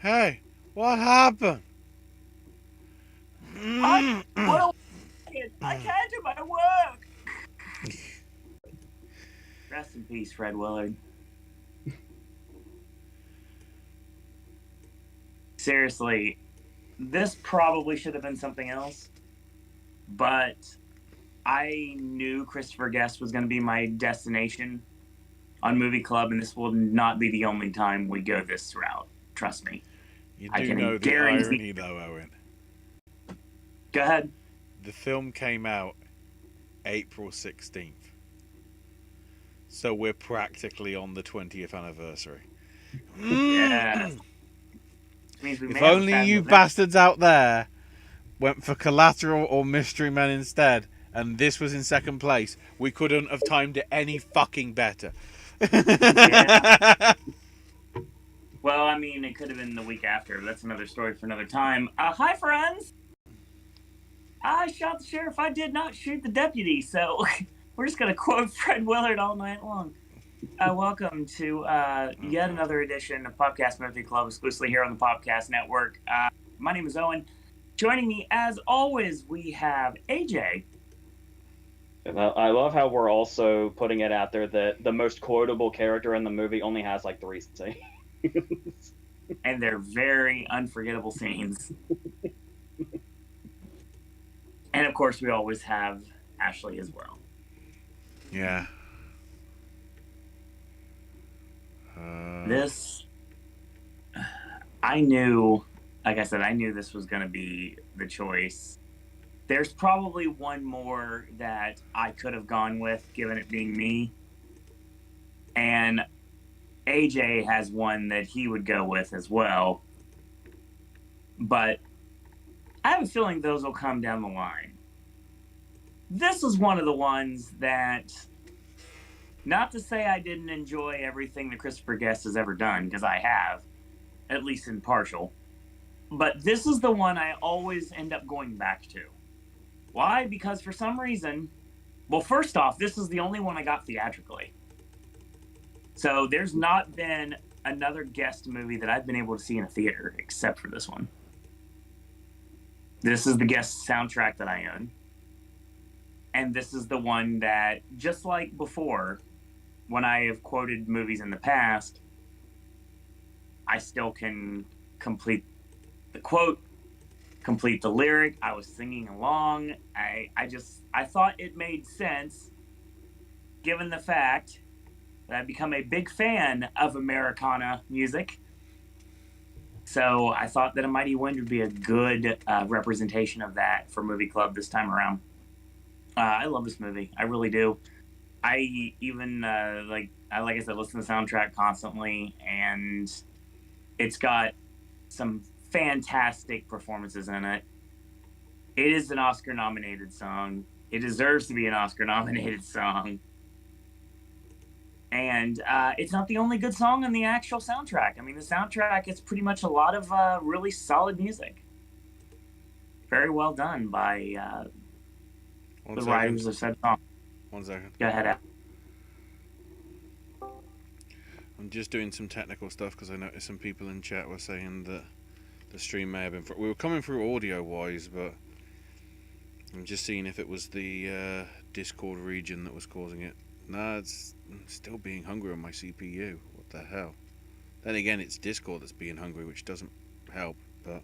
Hey, what happened? I well, I can't do my work. Rest in peace, Fred Willard. Seriously, this probably should have been something else, but I knew Christopher Guest was going to be my destination on Movie Club, and this will not be the only time we go this route. Trust me. You I do can know the guarantee. irony, though, Owen. Go ahead. The film came out April 16th, so we're practically on the 20th anniversary. Yes. Means we may If have a only fabulous you event. bastards out there went for Collateral or Mystery Men instead, and this was in second place, we couldn't have timed it any fucking better. Yeah. Well, I mean, it could have been the week after. That's another story for another time. Hi, friends. I shot the sheriff. I did not shoot the deputy. So we're just going to quote Fred Willard all night long. Welcome to yet another edition of Popcast Movie Club, exclusively here on the Popcast Network. My name is Owen. Joining me, as always, we have AJ. And I love how we're also putting it out there that the most quotable character in the movie only has like three scenes. And their very unforgettable scenes. And of course, we always have Ashley as well. Yeah. This, I knew, like I said, I knew this was going to be the choice. There's probably one more that I could have gone with, given it being me. And AJ has one that he would go with as well. But I have a feeling those will come down the line. This is one of the ones that, not to say I didn't enjoy everything that Christopher Guest has ever done, because I have, at least in partial. But this is the one I always end up going back to. Why? Because for some reason, well, first off, this is the only one I got theatrically. So there's not been another Guest movie that I've been able to see in a theater except for this one. This is the Guest soundtrack that I own. And this is the one that, just like before, when I have quoted movies in the past, I still can complete the quote, complete the lyric. I was singing along. I thought it made sense given the fact that I've become a big fan of Americana music. So I thought that A Mighty Wind would be a good representation of that for Movie Club this time around. I love this movie. I really do. I even like I said, listen to the soundtrack constantly, and it's got some fantastic performances in it. It is an Oscar nominated song. It deserves to be an Oscar nominated song. And it's not the only good song on the actual soundtrack. I mean, the soundtrack is pretty much a lot of really solid music. Very well done by the writers of said song. 1 second. Go ahead, Al. I'm just doing some technical stuff because I noticed some people in chat were saying that the stream may have been... We were coming through audio-wise, but I'm just seeing if it was the Discord region that was causing it. No, it's still being hungry on my CPU. What the hell? Then again, it's Discord that's being hungry, which doesn't help, but...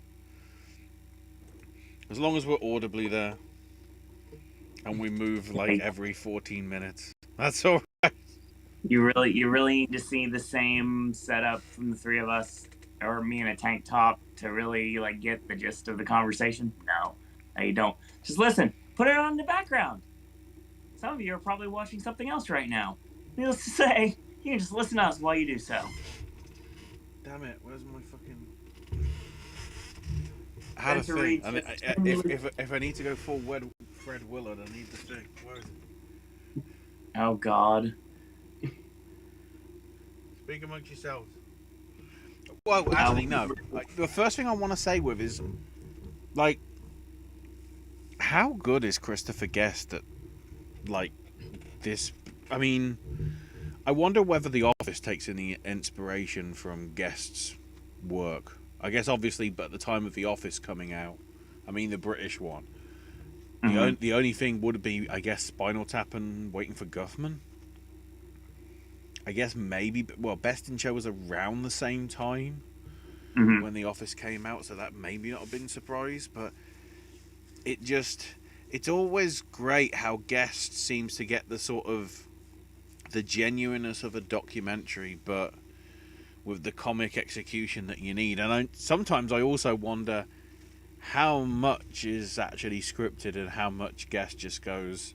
As long as we're audibly there, and we move like every 14 minutes, that's all right. You really need to see the same setup from the three of us, or me in a tank top, to really like get the gist of the conversation. No, you don't. Just listen. Put it on in the background. Some of you are probably watching something else right now. Needless to say, you can just listen to us while you do so. Damn it! Where's my fucking? I had a thing. If I need to go full Fred Willard, I need the thing. Where is it? Oh God. Speak amongst yourselves. Well, actually, no. Like, the first thing I want to say with is, like, how good is Christopher Guest at, like, this? I mean, I wonder whether The Office takes any inspiration from Guest's work. I guess obviously, but at the time of The Office coming out, I mean the British one, Mhm. the only thing would be, I guess, Spinal Tap and Waiting for Guffman. I guess maybe, well, Best in Show was around the same time Mhm. when The Office came out, so that maybe not have been surprised, but it just, it's always great how Guest seems to get the sort of the genuineness of a documentary, but with the comic execution that you need. And sometimes I also wonder how much is actually scripted and how much Guest just goes,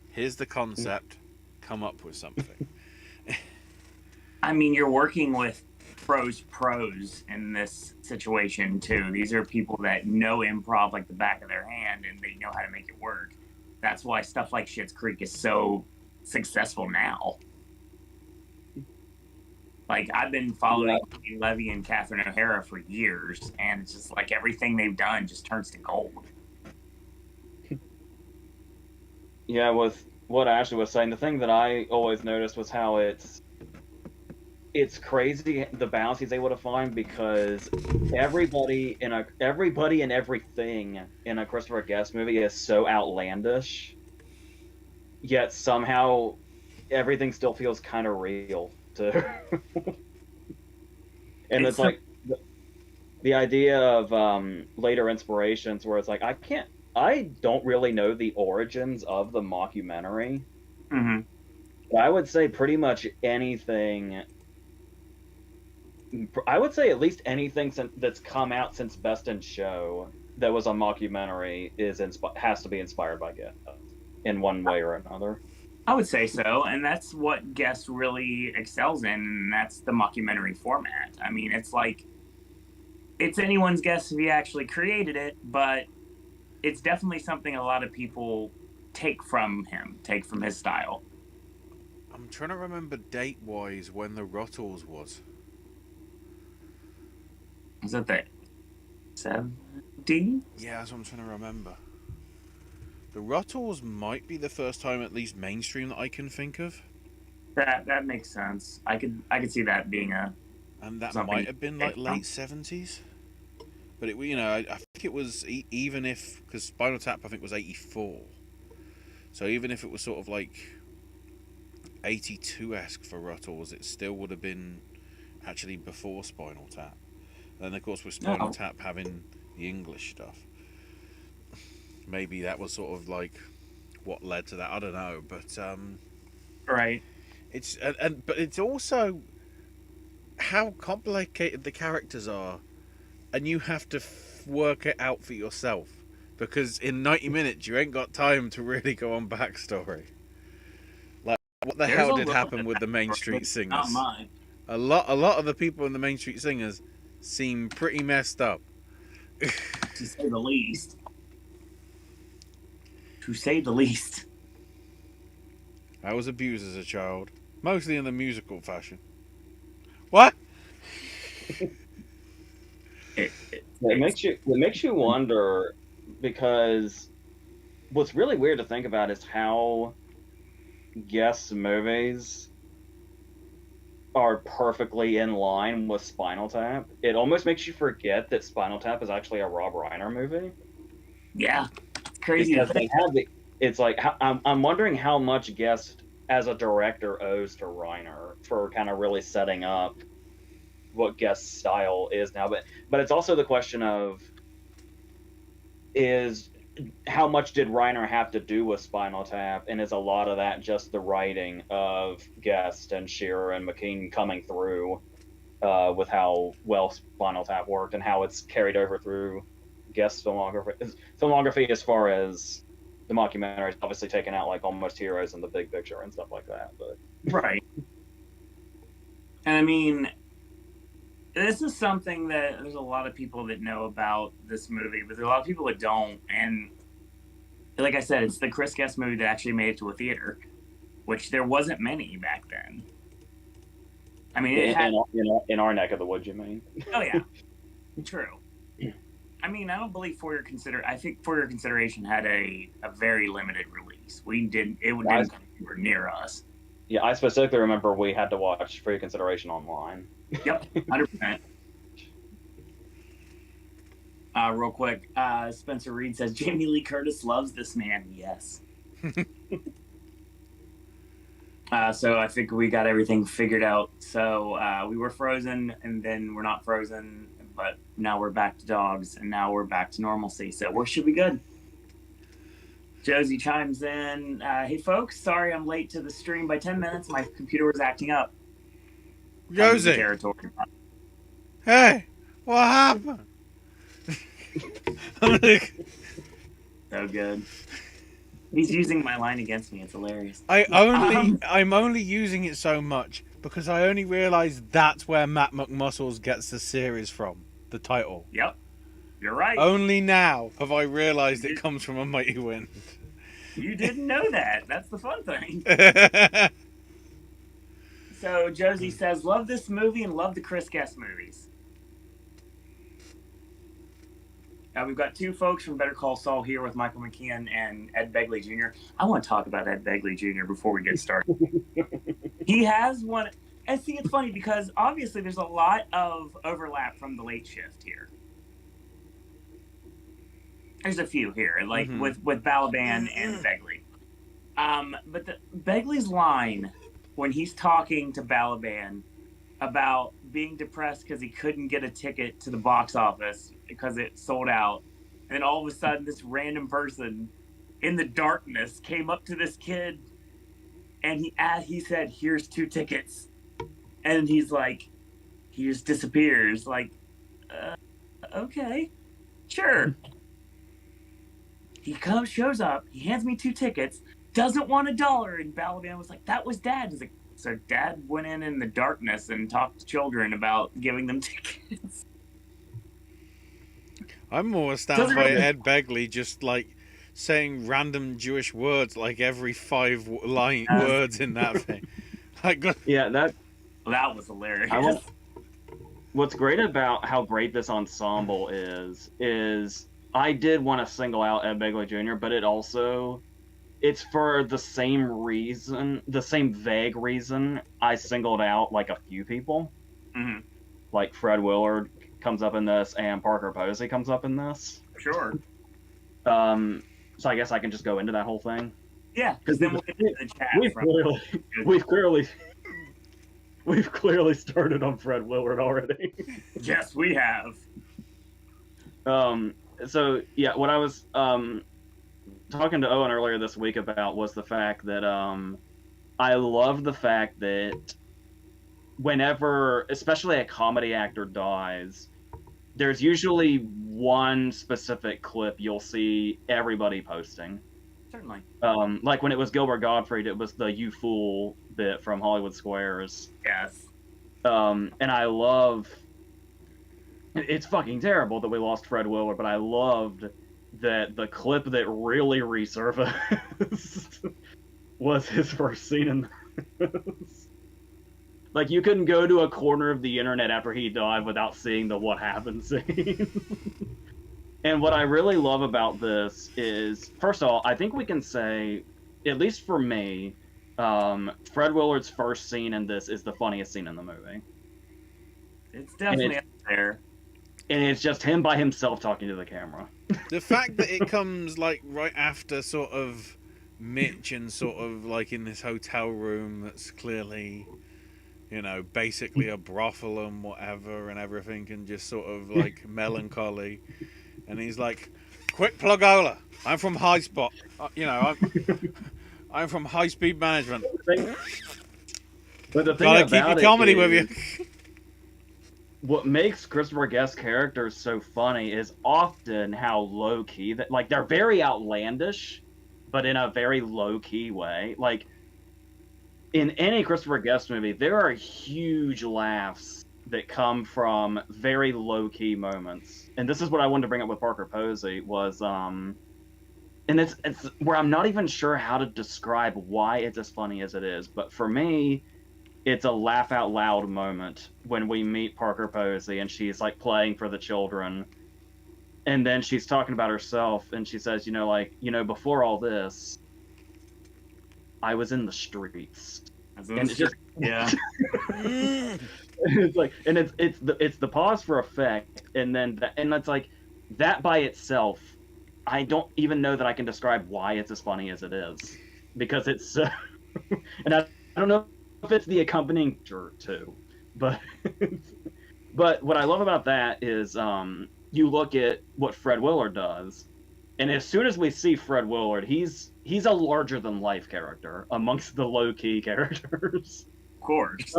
here's the concept, come up with something. I mean, you're working with pros in this situation too. These are people that know improv like the back of their hand, and they know how to make it work. That's why stuff like Schitt's Creek is so successful now. Like, I've been following Levy and Catherine O'Hara for years, and it's just like everything they've done just turns to gold. Yeah, with what Ashley was saying, the thing that I always noticed was how it's crazy the balance he's able to find, because everybody and everything in a Christopher Guest movie is so outlandish, yet somehow everything still feels kind of real too. And it's like the idea of later inspirations where it's like, I don't really know the origins of the mockumentary, Mm-hmm. but I would say pretty much anything. I would say at least anything that's come out since Best in Show that was a mockumentary has to be inspired by Guest in one way or another. I would say so, and that's what Guest really excels in, and that's the mockumentary format. I mean, it's like, it's anyone's guess if he actually created it, but it's definitely something a lot of people take from his style. I'm trying to remember date-wise when the Ruttles was. Was that the 70s? Yeah, that's what I'm trying to remember. The Ruttles might be the first time, at least mainstream, that I can think of. That makes sense. I could see that being And that something might have been like late 70s. But it, I think it was, even if, because Spinal Tap I think was 84. So even if it was sort of like 82-esque for Ruttles, it still would have been actually before Spinal Tap. And then of course with Spinal Tap having the English stuff, maybe that was sort of like what led to that. I don't know, but right. it's but it's also how complicated the characters are, and you have to work it out for yourself, because in 90 minutes you ain't got time to really go on backstory. Like, what the hell did happen with the Main Street Singers? Not mine. A lot of the people in the Main Street Singers seem pretty messed up. To say the least. To say the least. I was abused as a child, mostly in the musical fashion. What? It makes you wonder, because what's really weird to think about is how Guest movies are perfectly in line with Spinal Tap. It almost makes you forget that Spinal Tap is actually a Rob Reiner movie. Yeah, it's crazy. Because they have it's like, I'm wondering how much Guest as a director owes to Reiner for kind of really setting up what Guest's style is now. But it's also the question of, is how much did Reiner have to do with Spinal Tap, and is a lot of that just the writing of Guest and Shearer and McKean coming through with how well Spinal Tap worked and how it's carried over through Guest filmography as far as the mockumentary is obviously taken out like Almost Heroes and The Big Picture and stuff like that. But right. And I mean, this is something that there's a lot of people that know about this movie, but there's a lot of people that don't. And like I said, it's the Chris Guest movie that actually made it to a theater, which there wasn't many back then. I mean, it had in our neck of the woods, you mean? Oh yeah, true. I mean, I don't believe I think For Your Consideration had a very limited release. It didn't come anywhere near us. Yeah, I specifically remember we had to watch For Your Consideration online. Yep, 100%. Real quick, Spencer Reed says Jamie Lee Curtis loves this man. Yes. So I think we got everything figured out. So we were frozen, and then we're not frozen, but now we're back to dogs, and now we're back to normalcy. So we should be good. Josie chimes in, hey folks, sorry I'm late to the stream by 10 minutes. My computer was acting up. Josie, Territory. hey, what happened? I'm like, So good. He's using my line against me. It's hilarious. I'm only using it so much because I only realised that's where Matt McMuscles gets the series from, the title. Yep, you're right. Only now have I realised it comes from A Mighty Wind. You didn't know that. That's the fun thing. So Josie says, love this movie and love the Chris Guest movies. We've got two folks from Better Call Saul here with Michael McKeon and Ed Begley Jr. I want to talk about Ed Begley Jr. before we get started. He has one. And see, it's funny because obviously there's a lot of overlap from the late shift here. There's a few here, like with Balaban and Begley. But Begley's line when he's talking to Balaban about being depressed because he couldn't get a ticket to the box office because it sold out, and then all of a sudden this random person in the darkness came up to this kid and he said, here's 2 tickets, and he's like, he just disappears, like, okay, sure. He shows up, he hands me 2 tickets, doesn't want $1, and Balaban was like, that was Dad. He's like, so Dad went in the darkness and talked to children about giving them tickets. I'm more astounded by Ed Begley just like saying random Jewish words like every 5 words in that thing. Like, yeah, that was hilarious. What's great about how great this ensemble is I did want to single out Ed Begley Jr., but it's for the same reason, the same vague reason I singled out like a few people. Mm-hmm. Like Fred Willard comes up in this, and Parker Posey comes up in this. Sure. So I guess I can just go into that whole thing. Yeah, because then we'll get into the chat. We've clearly started on Fred Willard already. Yes, we have. So yeah, what I was talking to Owen earlier this week about was the fact that I love the fact that whenever, especially a comedy actor dies, there's usually one specific clip you'll see everybody posting. Certainly. Like when it was Gilbert Gottfried, it was the "You Fool" bit from Hollywood Squares. Yes. And I love. It's fucking terrible that we lost Fred Willard, but I loved that the clip that really resurfaced was his first scene in this. Like, you couldn't go to a corner of the internet after he died without seeing the "What Happened" scene. And what I really love about this is, first of all, I think we can say, at least for me, Fred Willard's first scene in this is the funniest scene in the movie. It's definitely up there. And it's just him by himself talking to the camera. The fact that it comes like right after sort of Mitch and sort of like in this hotel room that's clearly, you know, basically a brothel and whatever and everything, and just sort of like melancholy. And he's like, quick plugola, I'm from High Spot. I'm from High Speed Management. But the thing Gotta about keep your it comedy is, with you. What makes Christopher Guest's characters so funny is often how low-key that, like, they're very outlandish, but in a very low-key way. Like, in any Christopher Guest movie, there are huge laughs that come from very low-key moments. And this is what I wanted to bring up with Parker Posey was, and it's where I'm not even sure how to describe why it's as funny as it is. But for me, it's a laugh out loud moment when we meet Parker Posey and she's like playing for the children. And then she's talking about herself and she says, before all this, I was in the streets. And it's just, yeah. It's like, and it's the pause for effect. And then, and it's like, that by itself, I don't even know that I can describe why it's as funny as it is, because it's so. And I don't know if it's the accompanying jerk too, but but what I love about that is you look at what Fred Willard does, and as soon as we see Fred Willard, he's a larger than life character amongst the low key characters. Of course.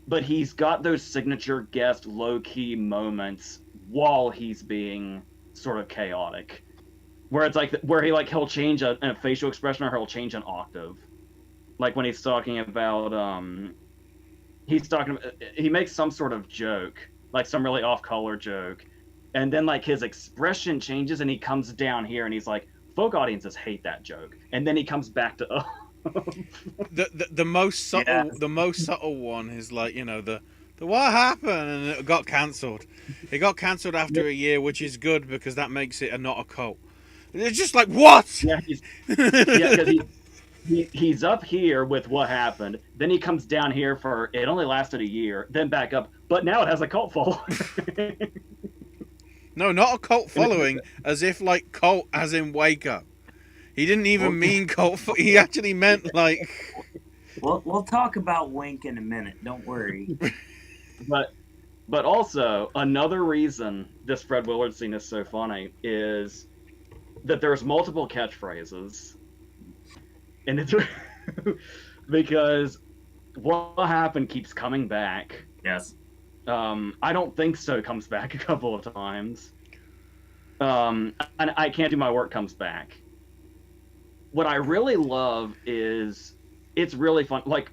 But he's got those signature guest low key moments while he's being sort of chaotic, where it's like where he'll change a facial expression or he'll change an octave, like when he's talking about he makes some sort of joke, like some really off color joke, and then like his expression changes and he comes down here and he's like, folk audiences hate that joke, and then he comes back to the most subtle the most subtle one is like, you know, the what happened, and it got cancelled. It got cancelled after a year, which is good because that makes it not a cult. It's just like, what? Yeah, because he's up here with what happened, then he comes down here for it only lasted a year, then back up, but now it has a cult following. No, not a cult following, as if like cult as in wake up. He didn't even mean cult. He actually meant like. We'll talk about Wink in a minute. Don't worry. But also another reason this Fred Willard scene is so funny is that there's multiple catchphrases, and it's because what happened keeps coming back. Yes. I don't think so comes back a couple of times. And I can't do my work comes back. What I really love is it's really fun. Like,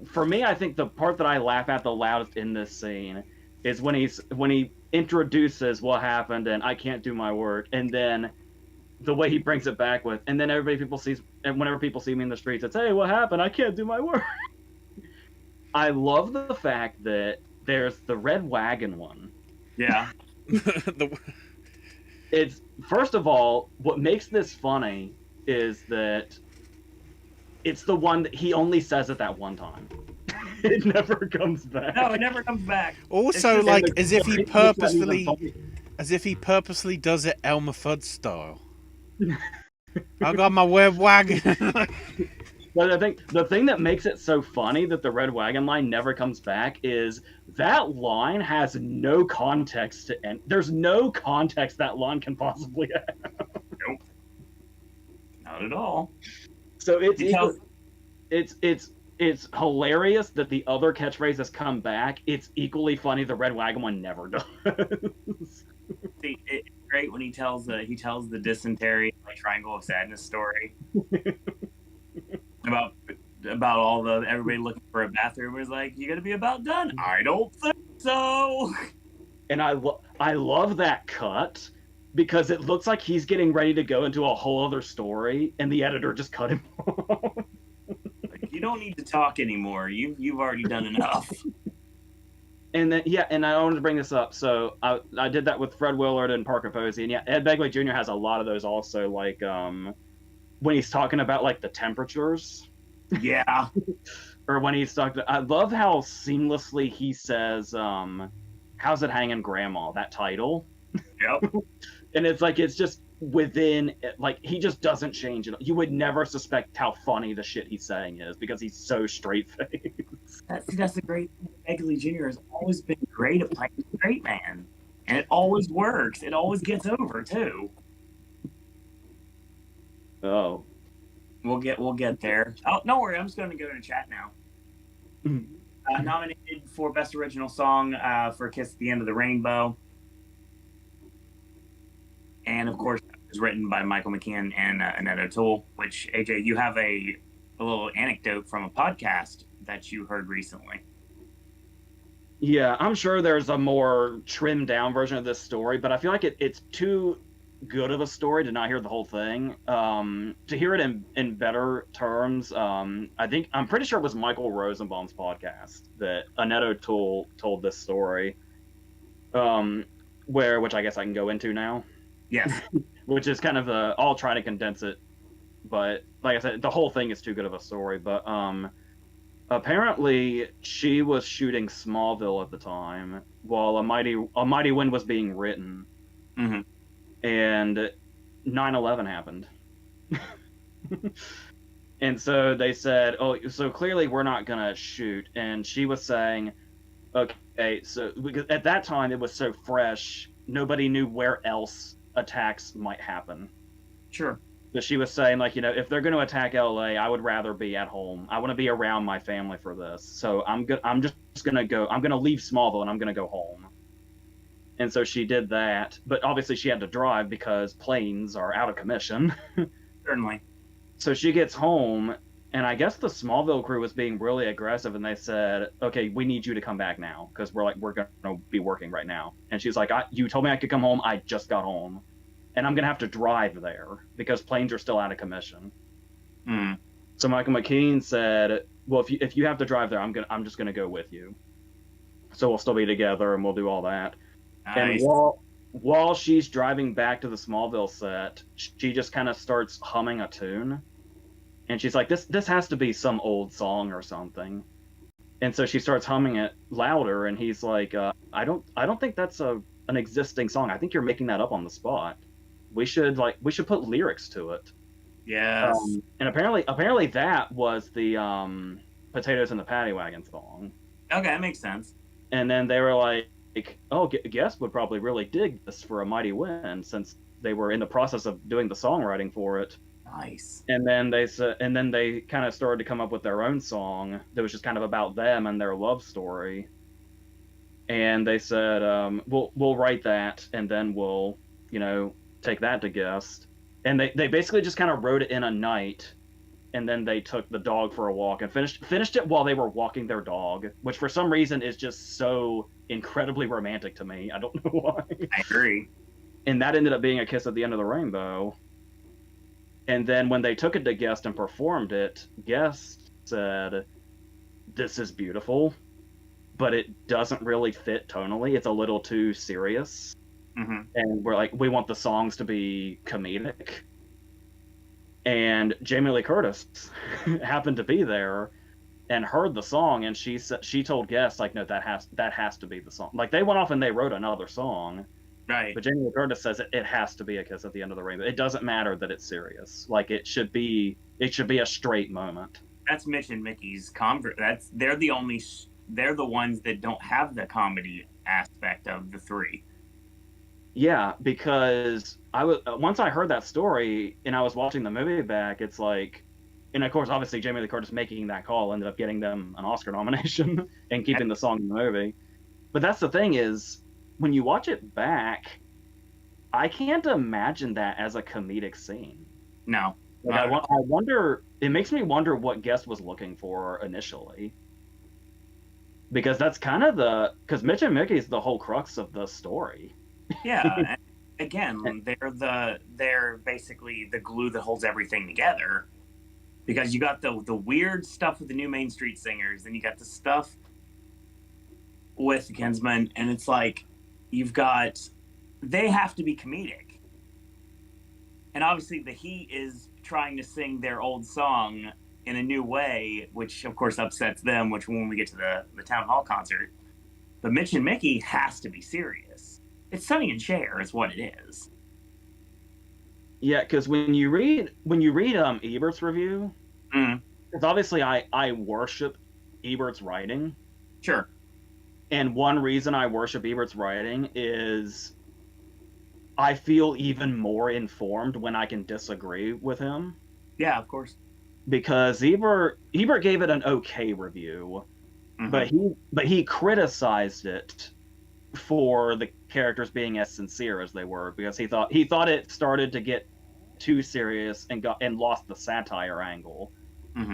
for me, I think the part that I laugh at the loudest in this scene is when he introduces what happened and I can't do my work, and then the way he brings it back with, and then whenever people see me in the streets, it's, hey, what happened? I can't do my work. I love the fact that there's the red wagon one. Yeah. It's, first of all, what makes this funny is that it's the one that he only says it that one time. It never comes back. No, it never comes back. Also, like, as if he purposely does it Elmer Fudd style. I got my red wagon. But I think the thing that makes it so funny that the red wagon line never comes back is that line has no context to end. There's no context that line can possibly have. Nope. Not at all. So it's hilarious that the other catchphrases come back. It's equally funny the red wagon one never does. See, it's great when he tells the dysentery, like, triangle of sadness story about all the everybody looking for a bathroom. Is like, you gonna be about done? I don't think so. And I love that cut because it looks like he's getting ready to go into a whole other story, and the editor just cut him off. Like, you don't need to talk anymore. You've already done enough. And then and I wanted to bring this up. So I did that with Fred Willard and Parker Posey, and yeah, Ed Begley Jr. has a lot of those also. Like when he's talking about like the temperatures. Yeah. Or when he's talking, I love how seamlessly he says, "How's it hanging, Grandma?" That title. Yep. And it's like it's just within, like, he just doesn't change it. You would never suspect how funny the shit he's saying is because he's so straight faced. That's the great thing. Begley Jr. has always been great at playing the straight man, and it always works. It always gets over too. Oh, we'll get there. Oh, don't worry. I'm just going to go to chat now. Nominated for Best Original Song for "Kiss at the End of the Rainbow." And of course, it was written by Michael McKean and Annette O'Toole. Which, AJ, you have a little anecdote from a podcast that you heard recently. Yeah, I'm sure there's a more trimmed down version of this story, but I feel like it's too good of a story to not hear the whole thing. To hear it in better terms, I'm pretty sure it was Michael Rosenbaum's podcast that Annette O'Toole told this story, which I guess I can go into now. Yes. Which is kind of I'll try to condense it, but like I said, the whole thing is too good of a story. But apparently she was shooting Smallville at the time while A Mighty Wind was being written, Mm-hmm. and 9/11 happened. And so they said, oh, so clearly we're not going to shoot. And she was saying, okay, so because at that time it was so fresh, nobody knew where else attacks might happen. Sure. So she was saying, like, if they're going to attack LA, I would rather be at home. I want to be around my family for this. So I'm just going to go. I'm going to leave Smallville and I'm going to go home. And so she did that, but obviously she had to drive because planes are out of commission. Certainly. So she gets home, and I guess the Smallville crew was being really aggressive, and they said, "Okay, we need you to come back now because we're going to be working right now." And she's like, "You told me I could come home. I just got home, and I'm going to have to drive there because planes are still out of commission." Mm. So Michael McKean said, "Well, if you have to drive there, I'm just going to go with you. So we'll still be together, and we'll do all that." Nice. And while she's driving back to the Smallville set, she just kind of starts humming a tune. And she's like, this has to be some old song or something. And so she starts humming it louder, and he's like, I don't think that's an existing song. I think you're making that up on the spot. We should put lyrics to it. Yes. And apparently that was the Potatoes in the Paddy Wagon song. Okay, that makes sense. And then they were like, oh, Guest would probably really dig this for A Mighty Wind, since they were in the process of doing the songwriting for it. Nice. And then they kind of started to come up with their own song that was just kind of about them and their love story. And they said, we'll write that, and then we'll, take that to Guest. And they basically just kind of wrote it in a night. And then they took the dog for a walk and finished it while they were walking their dog, which for some reason is just so incredibly romantic to me. I don't know why. I agree. And that ended up being a kiss at the end of the rainbow. And then when they took it to Guest and performed it, Guest said, "This is beautiful, but it doesn't really fit tonally. It's a little too serious." Mm-hmm. And we're like, we want the songs to be comedic. And Jamie Lee Curtis happened to be there and heard the song, and she told Guest, like, no, that has to be the song. Like, they went off and they wrote another song, Right. but Jamie Lee Curtis says it has to be A Kiss at the End of the Rainbow. It doesn't matter that it's serious. Like, it should be a straight moment. That's Mitch and Mickey's convert. They're the ones that don't have the comedy aspect of the three. Yeah, because once I heard that story and I was watching the movie back, it's like, and of course, obviously, Jamie Lee Curtis making that call ended up getting them an Oscar nomination and keeping the song in the movie. But that's the thing is, when you watch it back, I can't imagine that as a comedic scene. No. Like, I wonder. It makes me wonder what Guest was looking for initially, because that's kind of because Mitch and Mickey is the whole crux of the story. Yeah. Again, they're basically the glue that holds everything together, because you got the weird stuff with the new Main Street Singers, then you got the stuff with the Kinsmen, and it's like they have to be comedic, and obviously the Heat is trying to sing their old song in a new way, which of course upsets them, which when we get to the town hall concert. But Mitch and Mickey has to be serious. It's Sonny and Cher is what it is. Yeah, because when you read Ebert's review, because obviously I worship Ebert's writing. Sure. And one reason I worship Ebert's writing is I feel even more informed when I can disagree with him. Yeah, of course. Because Ebert gave it an okay review, but he criticized it for the characters being as sincere as they were, because he thought it started to get too serious and lost the satire angle.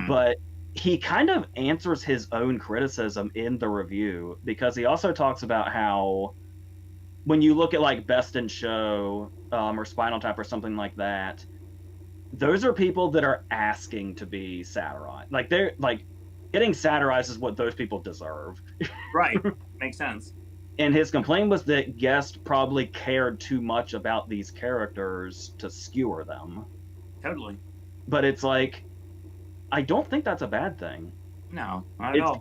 But he kind of answers his own criticism in the review, because he also talks about how when you look at like Best in Show or Spinal Tap or something like that, those are people that are asking to be satirized. Like, they're like, getting satirized is what those people deserve. Right. Makes sense. And his complaint was that Guest probably cared too much about these characters to skewer them. Totally. But it's like, I don't think that's a bad thing. No, not at all.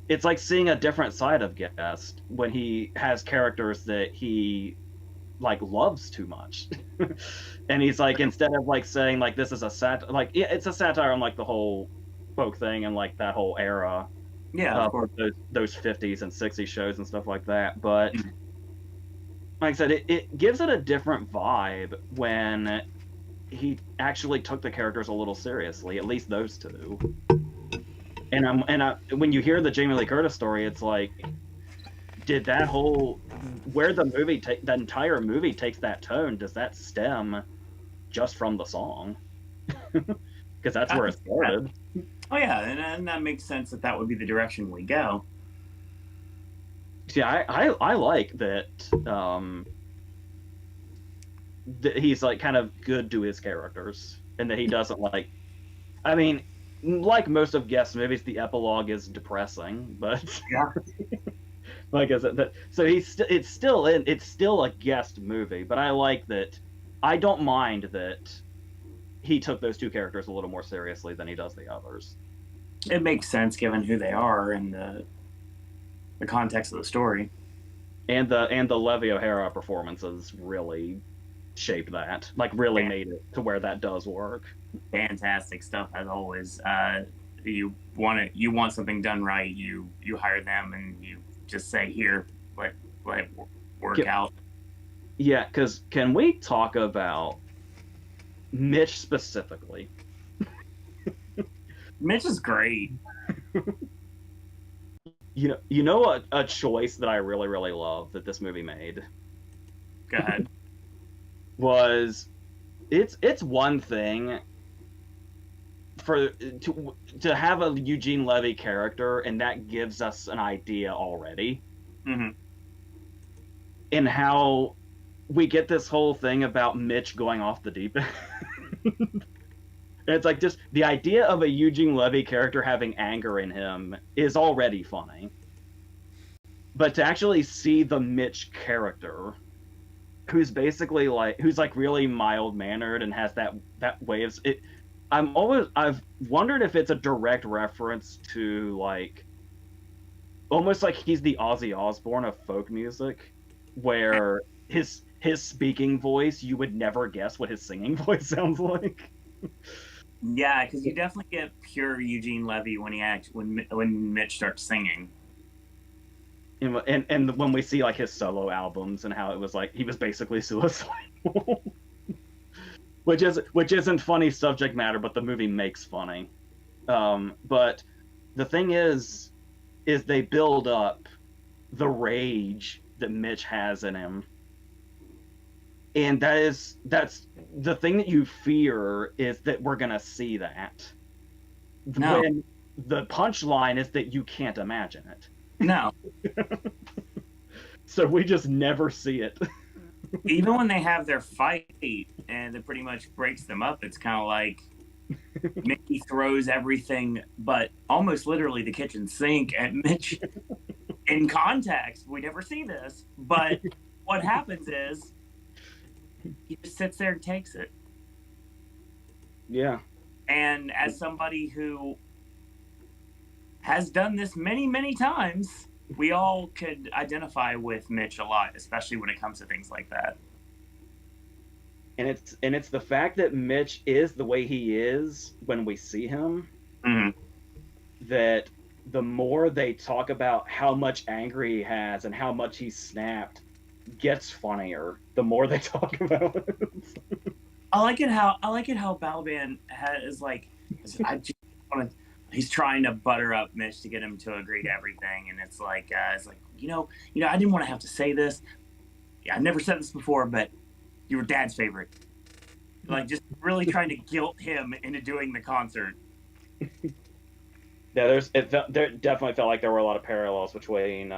It's like seeing a different side of Guest when he has characters that he like loves too much. And he's like, instead of like saying like this is a like, yeah, it's a satire on like the whole folk thing and like that whole era Yeah, of course. those 50s and 60s shows and stuff like that. But Mhm. like I said, it gives it a different vibe when he actually took the characters a little seriously, at least those two. When you hear the Jamie Lee Curtis story, it's like, did that whole where the the entire movie takes that tone, does that stem just from the song? Because that's where it started. Oh yeah, and that makes sense that would be the direction we go. Yeah, I like that. That he's like kind of good to his characters, and that he doesn't like. I mean, like most of Guest movies, the epilogue is depressing, but Yeah. like I said, so it's still a Guest movie, but I like that. I don't mind that he took those two characters a little more seriously than he does the others. It makes sense given who they are and the context of the story. And the Levy O'Hara performances really shaped that, like really made it to where that does work. Fantastic stuff as always. You want something done right, you hire them and you just say, here, let it work out. Yeah, because can we talk about Mitch specifically? Mitch is great. You know a choice that I really, really love that this movie made? Go ahead. Was it's one thing to have a Eugene Levy character, and that gives us an idea already. Mm-hmm. And how we get this whole thing about Mitch going off the deep end. It's like just the idea of a Eugene Levy character having anger in him is already funny. But to actually see the Mitch character, who's basically who's really mild mannered and has that way of it, I've wondered if it's a direct reference to like almost like he's the Ozzy Osbourne of folk music, where his speaking voice, you would never guess what his singing voice sounds like. Yeah, because you definitely get pure Eugene Levy when Mitch starts singing. And when we see like his solo albums and how it was like he was basically suicidal, which isn't funny subject matter, but the movie makes funny. But the thing is they build up the rage that Mitch has in him, and that's the thing that you fear, is that we're gonna see that. No. When the punchline is that you can't imagine it. No. So we just never see it. Even when they have their fight and it pretty much breaks them up, it's kind of like Mickey throws everything, but almost literally the kitchen sink at Mitch. In context, we never see this, but what happens is he just sits there and takes it. Yeah. And as somebody who has done this many, many times, we all could identify with Mitch a lot, especially when it comes to things like that. And it's the fact that Mitch is the way he is when we see him, mm-hmm. that the more they talk about how much anger he has and how much he's snapped, gets funnier the more they talk about it. I like it how Balaban is like, I just want to. He's trying to butter up Mitch to get him to agree to everything, and it's like you know, I didn't want to have to say this. Yeah, I've never said this before, but you were Dad's favorite. Like, just really trying to guilt him into doing the concert. Yeah, there definitely felt like there were a lot of parallels between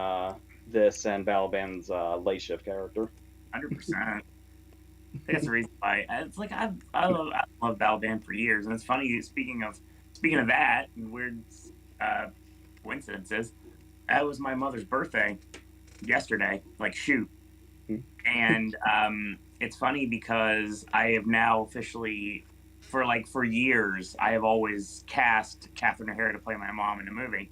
this and Balaban's late shift character. 100%. That's the reason why. It's like I love Balaban for years, and it's funny. Speaking of that, and weird coincidences, that was my mother's birthday yesterday. Like, shoot. And it's funny because I have now officially, for years, I have always cast Catherine O'Hara to play my mom in a movie.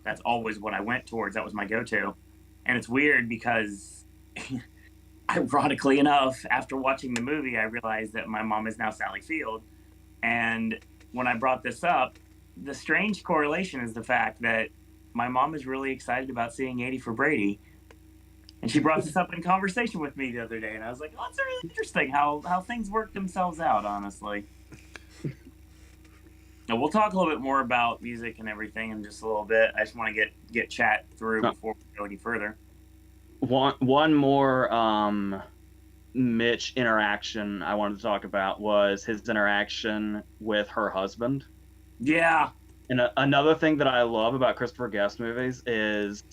That's always what I went towards. That was my go-to. And it's weird because ironically enough, after watching the movie, I realized that my mom is now Sally Field. And when I brought this up, the strange correlation is the fact that my mom is really excited about seeing 80 for Brady. And she brought this up in conversation with me the other day, and I was like, "Oh, it's really interesting how things work themselves out, honestly." Now we'll talk a little bit more about music and everything in just a little bit. I just want to get chat through before we go any further. One more Mitch interaction I wanted to talk about was his interaction with her husband. Yeah. And another thing that I love about Christopher Guest movies is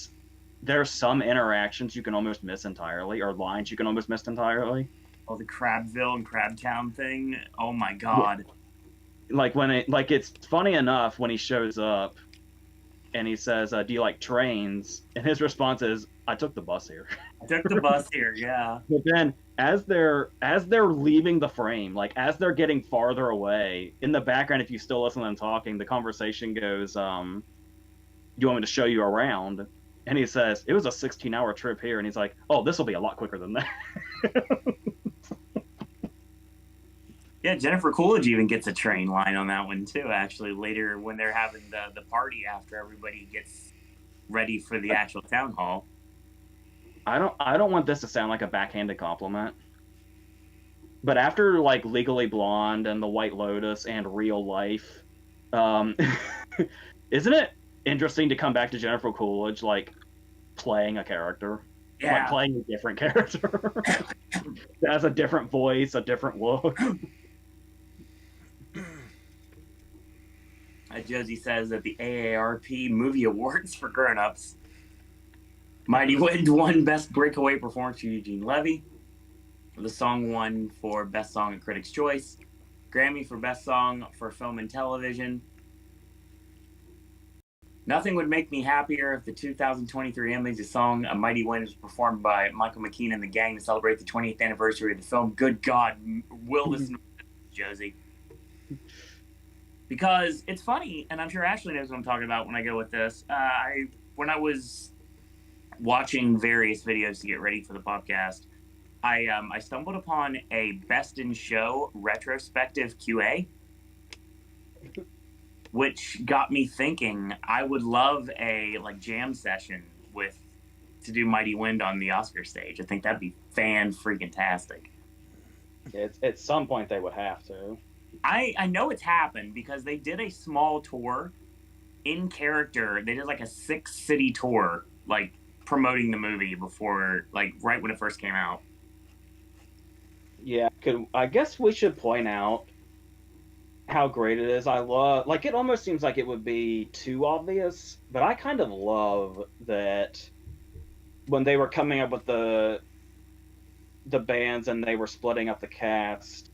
there's some interactions you can almost miss entirely, or lines you can almost miss entirely. Oh, the Crabville and Crabtown thing. Oh my god. Like it's funny enough when he shows up and he says, "Do you like trains?" And his response is, "I took the bus here." I took the bus here, yeah. But then as they're leaving the frame, like as they're getting farther away, in the background, if you still listen to them talking, the conversation goes, "Do you want me to show you around?" And he says, "It was a 16-hour trip here." And he's like, "Oh, this will be a lot quicker than that." Yeah, Jennifer Coolidge even gets a train line on that one too, actually, later when they're having the party after everybody gets ready for the actual town hall. I don't want this to sound like a backhanded compliment, but after like Legally Blonde and The White Lotus and Real Life, isn't it interesting to come back to Jennifer Coolidge like playing a character? Yeah. Like playing a different character. That has a different voice, a different look. Josie says that the AARP Movie Awards for grown-ups, Mighty Wind won Best Breakaway Performance for Eugene Levy. The song won for Best Song at Critics' Choice. Grammy for Best Song for Film and Television. Nothing would make me happier if the 2023 Emmys song A Mighty Wind was performed by Michael McKean and the gang to celebrate the 20th anniversary of the film. Good God, will listen to Josie. Because it's funny, and I'm sure Ashley knows what I'm talking about when I go with this. When I was watching various videos to get ready for the podcast, I stumbled upon a Best in Show retrospective QA, which got me thinking I would love a jam session to do Mighty Wind on the Oscar stage. I think that'd be fan-freaking-tastic. At some point they would have to. I know it's happened because they did a small tour in character. They did like a 6-city tour, like promoting the movie before, like right when it first came out. Yeah, I guess we should point out how great it is. I love, like, it almost seems like it would be too obvious, but I kind of love that when they were coming up with the bands and they were splitting up the cast,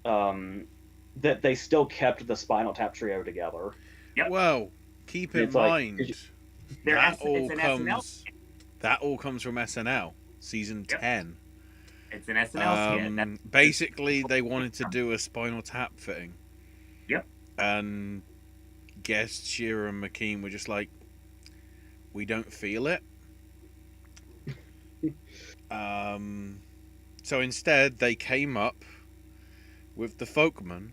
that they still kept the Spinal Tap trio together. Yep. Well, keep in mind that all comes from SNL season 10. It's an SNL skit. Basically, they wanted to do a Spinal Tap fitting. Yep. And Guest, Shearer, and McKean were just like, we don't feel it. So instead, they came up with the Folkmen,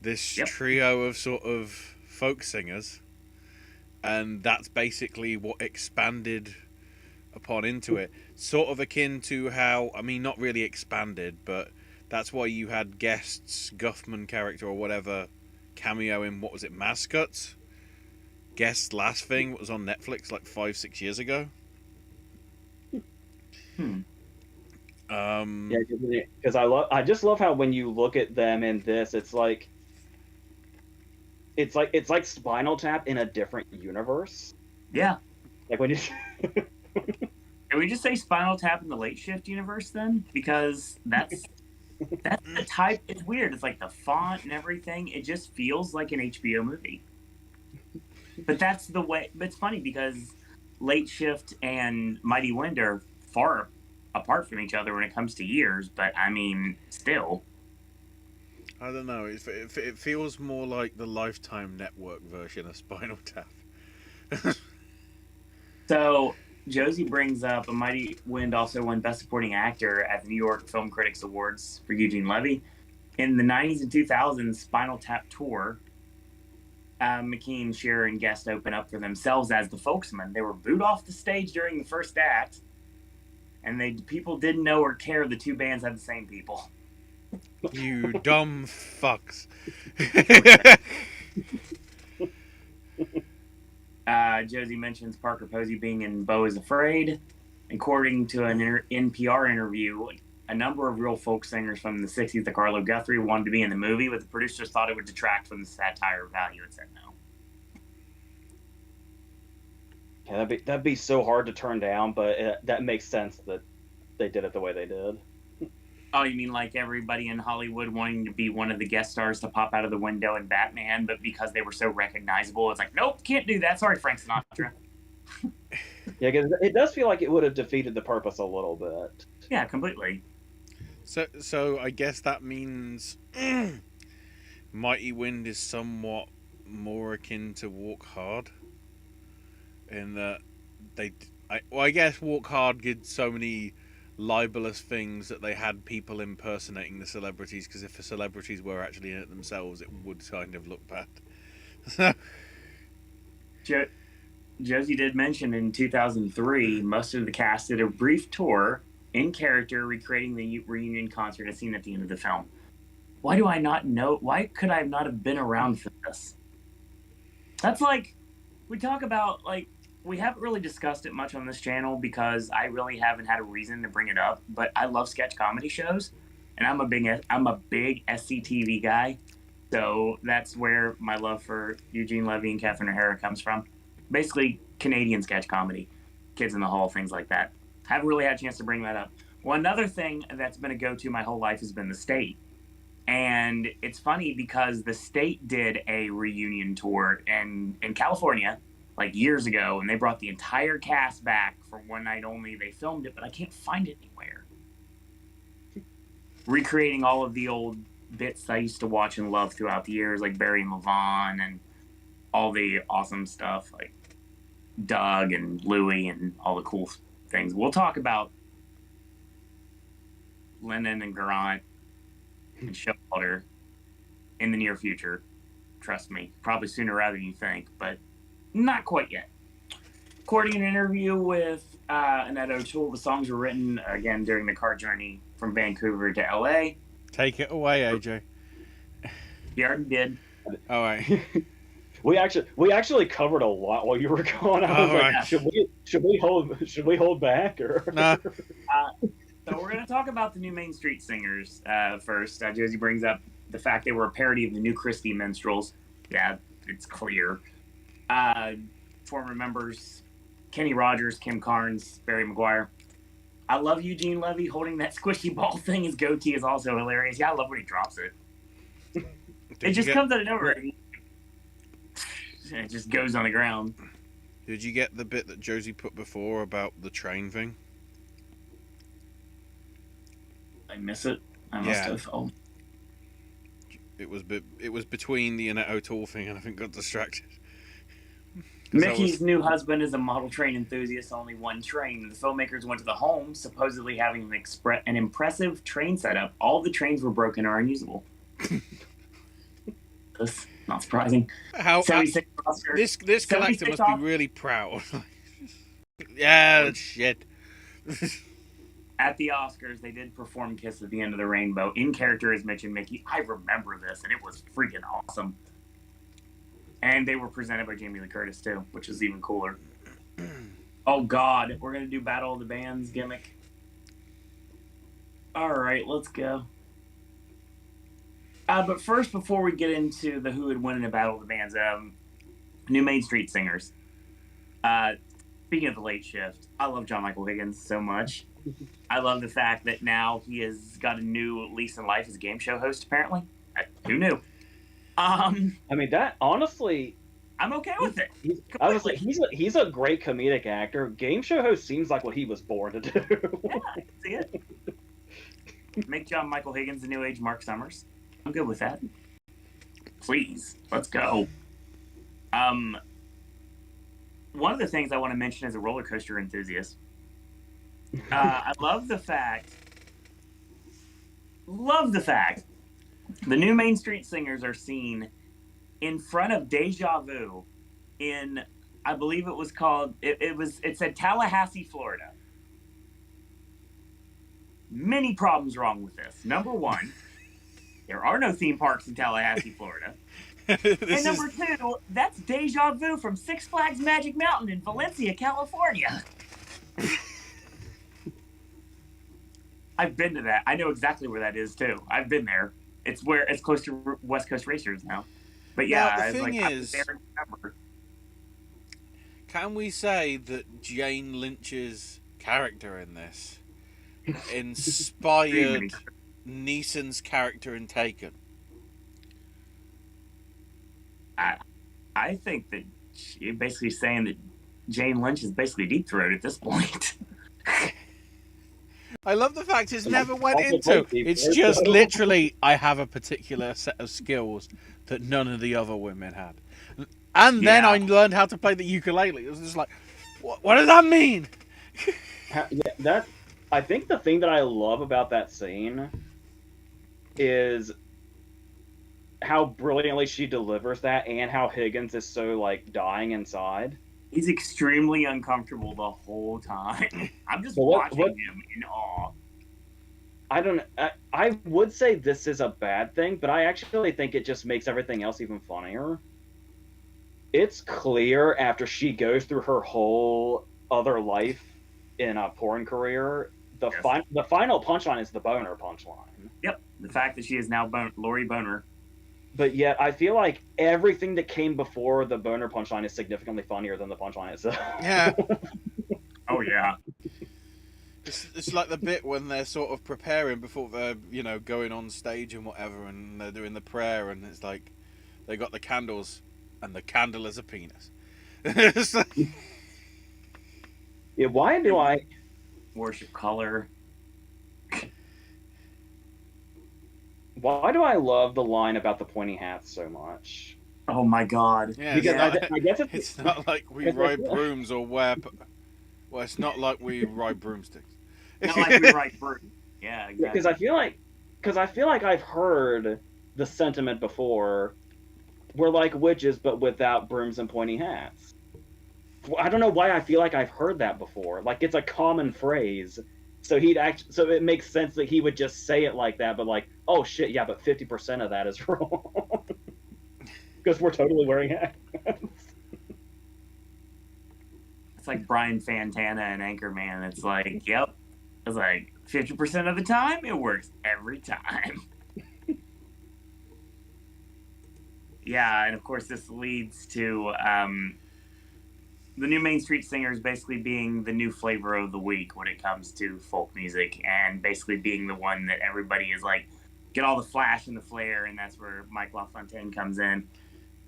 this trio of sort of folk singers, and that's basically what expanded upon into it. Sort of akin to how, I mean, not really expanded, but that's why you had Guest's Guffman character or whatever cameo in, what was it, Mascots? Guest's last thing was on Netflix like 5-6 years ago. Yeah, because I just love how when you look at them in this, it's like Spinal Tap in a different universe. Yeah. Like when you. Can we just say Spinal Tap in the Late Shift universe then? Because that's the type. It's weird. It's like the font and everything. It just feels like an HBO movie. But that's the way. But it's funny because Late Shift and Mighty Wind are far apart from each other when it comes to years. But I mean, still. I don't know. It feels more like the Lifetime Network version of Spinal Tap. So Josie brings up A Mighty Wind also won Best Supporting Actor at the New York Film Critics Awards for Eugene Levy. In the 90s and 2000s Spinal Tap tour, McKean, Shearer, and Guest open up for themselves as the Folksmen. They were booed off the stage during the first act, and people didn't know or care the two bands had the same people. You dumb fucks. Josie mentions Parker Posey being in Beau is Afraid. According to an NPR interview, a number of real folk singers from the 60s, like Arlo Guthrie, wanted to be in the movie, but the producers thought it would detract from the satire value and said no. Yeah, that'd be so hard to turn down, but that makes sense that they did it the way they did. Oh, you mean like everybody in Hollywood wanting to be one of the guest stars to pop out of the window in Batman, but because they were so recognizable, it's like, nope, can't do that. Sorry, Frank Sinatra. Yeah, because it does feel like it would have defeated the purpose a little bit. Yeah, completely. So I guess that means Mighty Wind is somewhat more akin to Walk Hard, in that I guess Walk Hard did so many libelous things that they had people impersonating the celebrities, because if the celebrities were actually in it themselves, it would kind of look bad. Josie did mention in 2003, most of the cast did a brief tour in character recreating the reunion concert as seen at the end of the film. Why do I not know? Why could I not have been around for this? That's like, we talk about, like, we haven't really discussed it much on this channel because I really haven't had a reason to bring it up, but I love sketch comedy shows, and I'm a big SCTV guy, so that's where my love for Eugene Levy and Catherine O'Hara comes from. Basically, Canadian sketch comedy, Kids in the Hall, things like that. Haven't really had a chance to bring that up. Well, another thing that's been a go-to my whole life has been The State. And it's funny because The State did a reunion tour in California, like years ago, and they brought the entire cast back for one night only. They filmed it, but I can't find it anywhere. Recreating all of the old bits I used to watch and love throughout the years, like Barry and Levon, and all the awesome stuff, like Doug and Louie and all the cool things. We'll talk about Lennon and Garant and Showalter in the near future. Trust me. Probably sooner rather than you think, but not quite yet. According to an interview with Annette O'Toole, the songs were written, again, during the car journey from Vancouver to LA. Take it away, AJ. He already did. All right. We actually covered a lot while you were gone. I was like, right. should we hold back or? Nah. So we're going to talk about the new Main Street Singers first. Josie brings up the fact they were a parody of the New Christie Minstrels. Yeah, it's clear. Former members Kenny Rogers, Kim Carnes, Barry McGuire. I love Eugene Levy holding that squishy ball thing. His goatee is also hilarious. Yeah, I love when he drops it. It just comes out of nowhere. It just goes on the ground. Did you get the bit that Josie put before about the train thing? I miss it. I must have. Oh. It was between the Annette O'Toole thing, and I think got distracted. Mickey's new husband is a model train enthusiast, only one train. The filmmakers went to the home, supposedly having an impressive train setup. All the trains were broken or unusable. That's not surprising. This collector must be really proud. Yeah, shit. At the Oscars, they did perform Kiss at the End of the Rainbow in character as Mitch and Mickey. I remember this, and it was freaking awesome. And they were presented by Jamie Lee Curtis, too, which is even cooler. Oh, God. We're going to do Battle of the Bands gimmick. All right, let's go. But first, before we get into the who would win in a Battle of the Bands, new Main Street Singers. Speaking of the late shift, I love John Michael Higgins so much. I love the fact that now he has got a new lease in life as a game show host, apparently. Who knew? I mean, that, honestly... I'm okay with it. I was like, he's a great comedic actor. Game show host seems like what he was born to do. Yeah, I can see it. Make John Michael Higgins the new age Mark Summers. I'm good with that. Please, let's go. one of the things I want to mention as a roller coaster enthusiast, I love the fact the new Main Street Singers are seen in front of Deja Vu in, I believe it was called, it said Tallahassee, Florida. Many problems wrong with this. Number one, there are no theme parks in Tallahassee, Florida. And number two, that's Deja Vu from Six Flags Magic Mountain in Valencia, California. I've been to that. I know exactly where that is too. I've been there. It's close to West Coast Racers now. But yeah, now, the thing like, is, can we say that Jane Lynch's character in this inspired Neeson's character in Taken? I think that you're basically saying that Jane Lynch is basically Deep Throat at this point. I love the fact it's never went into. It's just literally, I have a particular set of skills that none of the other women had. And then I learned how to play the ukulele. It was just like, what does that mean? I think the thing that I love about that scene is how brilliantly she delivers that, and how Higgins is so like dying inside. He's extremely uncomfortable the whole time. I'm just watching him in awe. I would say this is a bad thing, but I actually think it just makes everything else even funnier. It's clear after she goes through her whole other life in a porn career, the final punchline is the boner punchline. Yep, the fact that she is now Lori Boner. But yet, I feel like everything that came before the boner punchline is significantly funnier than the punchline itself. Yeah. Oh, yeah. It's like the bit when they're sort of preparing before they're, going on stage and whatever, and they're doing the prayer, and it's like they got the candles, and the candle is a penis. It's like... Yeah, why do I... Worship color. Why do I love the line about the pointy hats so much? Oh my god! Yeah, because I guess it's not like we ride brooms or wear. Well, it's not like we ride broomsticks. Not like we ride brooms. Yeah, exactly. Because I feel like I've heard the sentiment before. We're like witches, but without brooms and pointy hats. I don't know why I feel like I've heard that before. Like it's a common phrase. So so it makes sense that he would just say it like that, but like, oh shit, yeah, but 50% of that is wrong. Because we're totally wearing hats. It's like Brian Fantana and Anchorman. It's like, yep. It's like 50% of the time, it works every time. Yeah, and of course this leads to the new Main Street Singers basically being the new flavor of the week when it comes to folk music, and basically being the one that everybody is like, get all the flash and the flare, and that's where Mike LaFontaine comes in.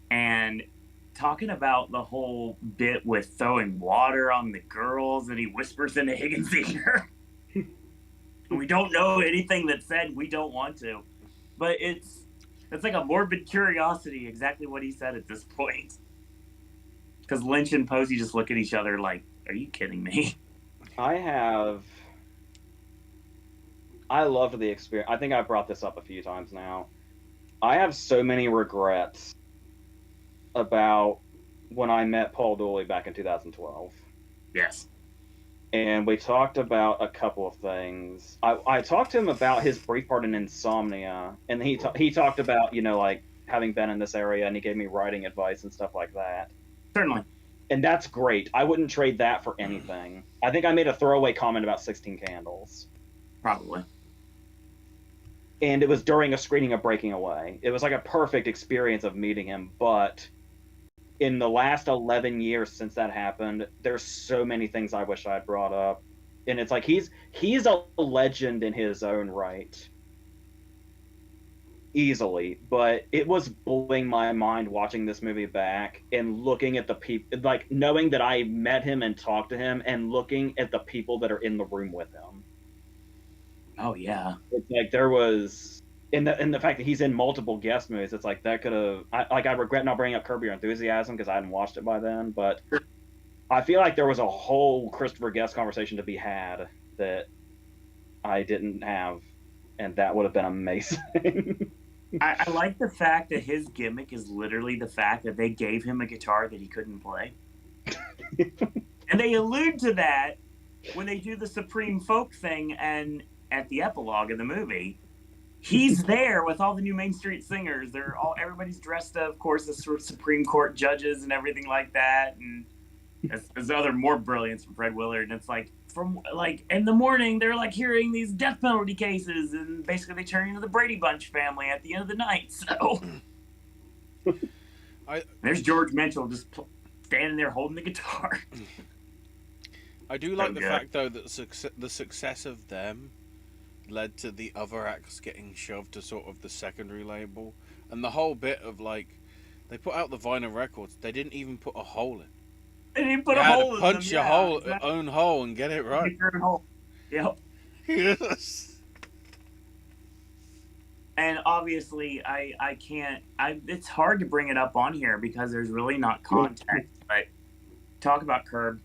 And talking about the whole bit with throwing water on the girls, and he whispers into Higgins' ear. We don't know anything that's said, we don't want to. But it's like a morbid curiosity, exactly what he said at this point. Because Lynch and Posey just look at each other like, are you kidding me? I loved the experience. I think I've brought this up a few times now. I have so many regrets about when I met Paul Dooley back in 2012. Yes. And we talked about a couple of things. I talked to him about his brief part in Insomnia, and he talked about, like having been in this area, and he gave me writing advice and stuff like that. Certainly. And that's great. I wouldn't trade that for anything. I think I made a throwaway comment about 16 Candles. Probably. And it was during a screening of Breaking Away. It was like a perfect experience of meeting him, but in the last 11 years since that happened, there's so many things I wish I had brought up. And it's like he's a legend in his own right. Easily, but it was blowing my mind watching this movie back and looking at the people, like knowing that I met him and talked to him, and looking at the people that are in the room with him. Oh yeah, it's like there was, and the fact that he's in multiple guest movies. It's like that could have. I regret not bringing up Curb Your Enthusiasm because I hadn't watched it by then, but I feel like there was a whole Christopher Guest conversation to be had that I didn't have, and that would have been amazing. I like the fact that his gimmick is literally the fact that they gave him a guitar that he couldn't play. And they allude to that when they do the Supreme Folk thing, and at the epilogue of the movie, he's there with all the new Main Street Singers. Everybody's dressed up, of course, as sort of Supreme Court judges and everything like that. And there's other more brilliance from Fred Willard. And it's like in the morning they're like hearing these death penalty cases, and basically they turn into the Brady Bunch family at the end of the night. So there's George Mitchell just standing there holding the guitar. I do like the fact though that the success of them led to the other acts getting shoved to sort of the secondary label, and the whole bit of like they put out the vinyl records, they didn't even put a hole in. They didn't put a hole in them. Punch your own hole and get it right. Yep. Yes. And obviously, I can't. It's hard to bring it up on here because there's really not context. But talk about Curb,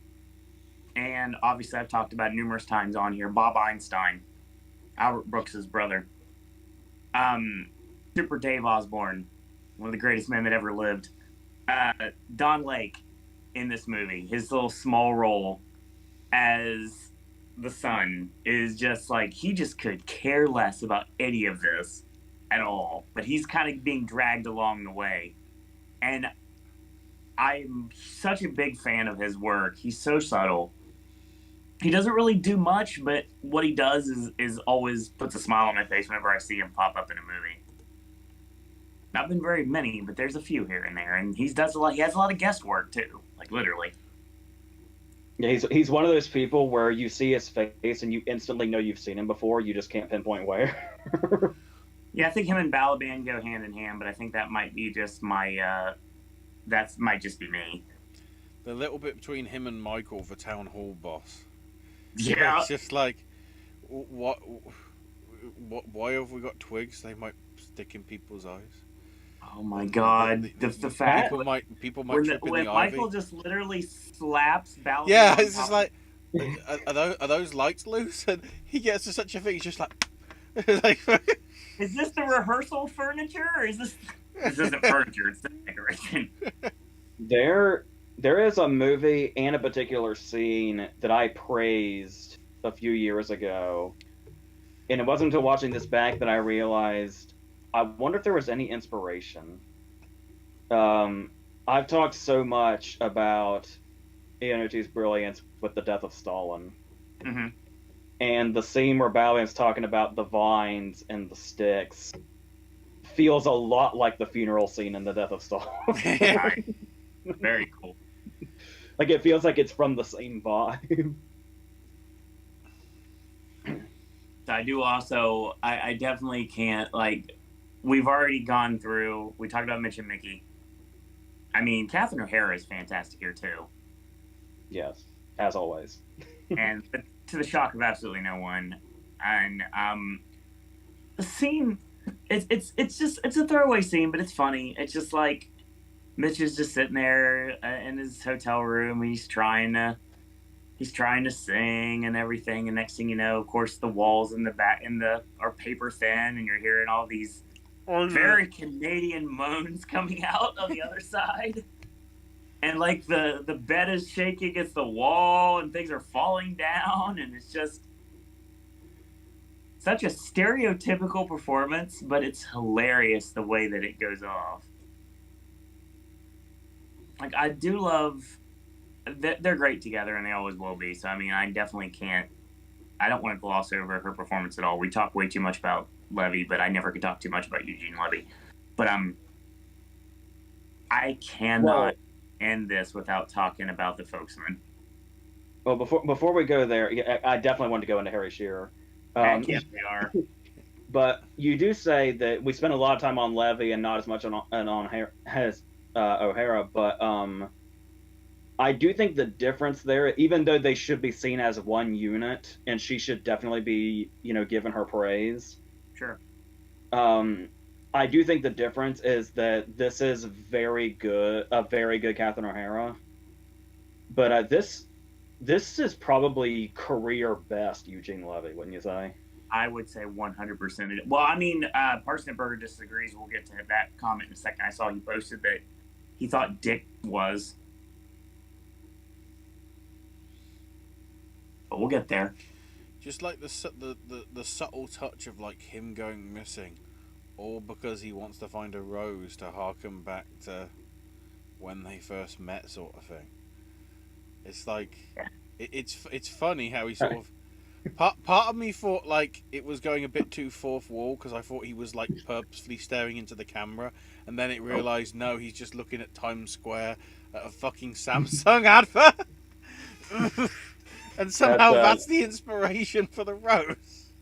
and obviously I've talked about it numerous times on here. Bob Einstein, Albert Brooks's brother, Super Dave Osborne, one of the greatest men that ever lived. Don Lake in this movie, his little small role as the son is just like, he just could care less about any of this at all, but he's kind of being dragged along the way. And I'm such a big fan of his work. He's so subtle. He doesn't really do much, but what he does is always puts a smile on my face whenever I see him pop up in a movie. Not been very many, but there's a few here and there, and he has a lot of guest work too, like literally. Yeah, he's one of those people where you see his face and you instantly know you've seen him before. You just can't pinpoint where. Yeah, I think him and Balaban go hand in hand, but I think that might be just my might just be me. The little bit between him and Michael, the town hall boss. Yeah, it's just like, what? Why have we got twigs? They might stick in people's eyes. Oh my God! The fact people might trip in the Michael ivy. just literally slaps Balaban. Yeah, it's just like, are those lights loose? And he gets to such a thing. He's just like, like. Is this the rehearsal furniture, or is this? This isn't furniture. It's decoration. There is a movie and a particular scene that I praised a few years ago, and it wasn't until watching this back that I realized, I wonder if there was any inspiration. I've talked so much about Iannucci's brilliance with The Death of Stalin. Mm-hmm. And the scene where Balaban's talking about the vines and the sticks feels a lot like the funeral scene in The Death of Stalin. Very cool. Like, it feels like it's from the same vibe. I do also, I definitely can't, like, we've already gone through, we talked about Mitch and Mickey. I mean, Catherine O'Hara is fantastic here, too. Yes, as always. And to the shock of absolutely no one. And the scene, it's a throwaway scene, but it's funny. It's just like, Mitch is just sitting there in his hotel room. He's trying to sing and everything. And next thing you know, of course, the walls in the back are paper thin, and you're hearing all these very Canadian moans coming out on the other side. And like the bed is shaking against the wall, and things are falling down, and it's just such a stereotypical performance, but it's hilarious the way that it goes off. Like, I do love that they're great together, and they always will be. So I mean, I definitely can't. I don't want to gloss over her performance at all. We talk way too much about Levy, but I never could talk too much about Eugene Levy. But I cannot end this without talking about the Folksman. Well, before we go there, I definitely want to go into Harry Shearer. Yes, they are. But you do say that we spent a lot of time on Levy and not as much on O'Hara. But I do think the difference there, even though they should be seen as one unit, and she should definitely be, given her praise. Sure. I do think the difference is that this is a very good Catherine O'Hara, But this is probably career best Eugene Levy, wouldn't you say? I would say 100%. Well, I mean, Parsnip Burger disagrees. We'll get to that comment in a second. I saw he posted that he thought Dick was. But we'll get there. Just like the subtle touch of like him going missing, all because he wants to find a rose to harken back to when they first met, sort of thing. It's like it's funny how he sort of part of me thought like it was going a bit too fourth wall because I thought he was like purposefully staring into the camera, and then it realized no, he's just looking at Times Square at a fucking Samsung advert. And somehow that's the inspiration for the rose.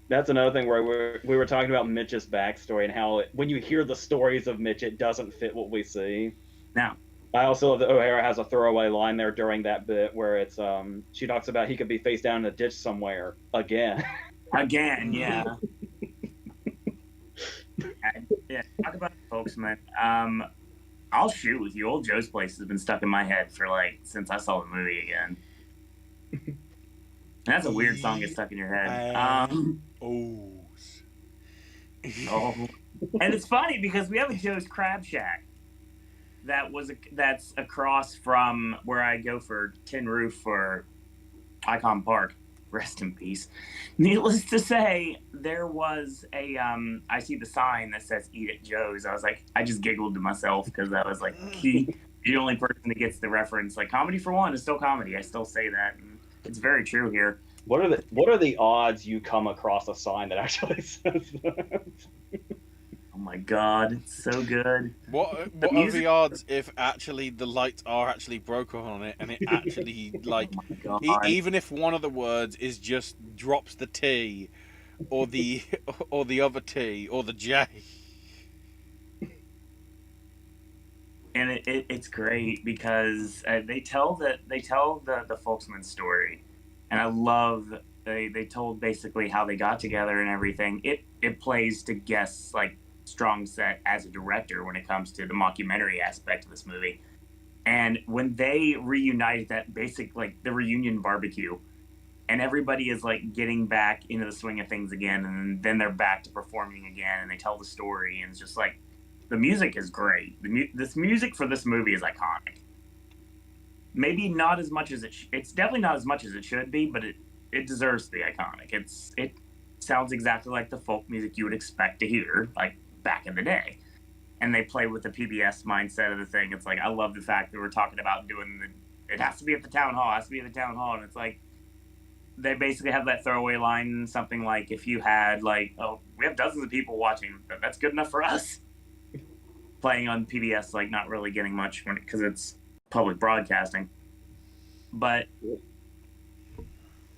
That's another thing where we were talking about Mitch's backstory and how when you hear the stories of Mitch, it doesn't fit what we see. Now, I also love that O'Hara has a throwaway line there during that bit where it's she talks about he could be face down in a ditch somewhere again. Again, yeah. Yeah, talk about it, folks, man. I'll shoot with you. Old Joe's Place has been stuck in my head for like since I saw the movie again. And that's a weird song get stuck in your head. Oh. And it's funny because we have a Joe's Crab Shack that's across from where I go for Tin Roof for Icon Park. Rest in peace. Needless to say, there was a I see the sign that says "Eat at Joe's." I was like, I just giggled to myself because I was like, the only person that gets the reference. Like, comedy for one is still comedy. I still say that, and it's very true here. What are the odds you come across a sign that actually says that? Oh my god, it's so good. What are the odds if actually the lights are actually broken on it and it actually like even if one of the words is just drops the T or the other T or the J. And it's great because they tell the Folksman story, and I love they told basically how they got together and everything. It plays to Guest's like strong set as a director when it comes to the mockumentary aspect of this movie. And when they reunited, that basic like the reunion barbecue, and everybody is like getting back into the swing of things again, and then they're back to performing again, and they tell the story, and it's just like the music is great. This music for this movie is iconic. Maybe not as much as it's definitely not as much as it should be, but it deserves to be iconic. It sounds exactly like the folk music you would expect to hear like back in the day. And they play with the PBS mindset of the thing. It's like, I love the fact that we're talking about doing it has to be at the town hall, and it's like they basically have that throwaway line, something like, if you had like, oh, we have dozens of people watching, that's good enough for us. Playing on PBS, like not really getting much because it's public broadcasting. But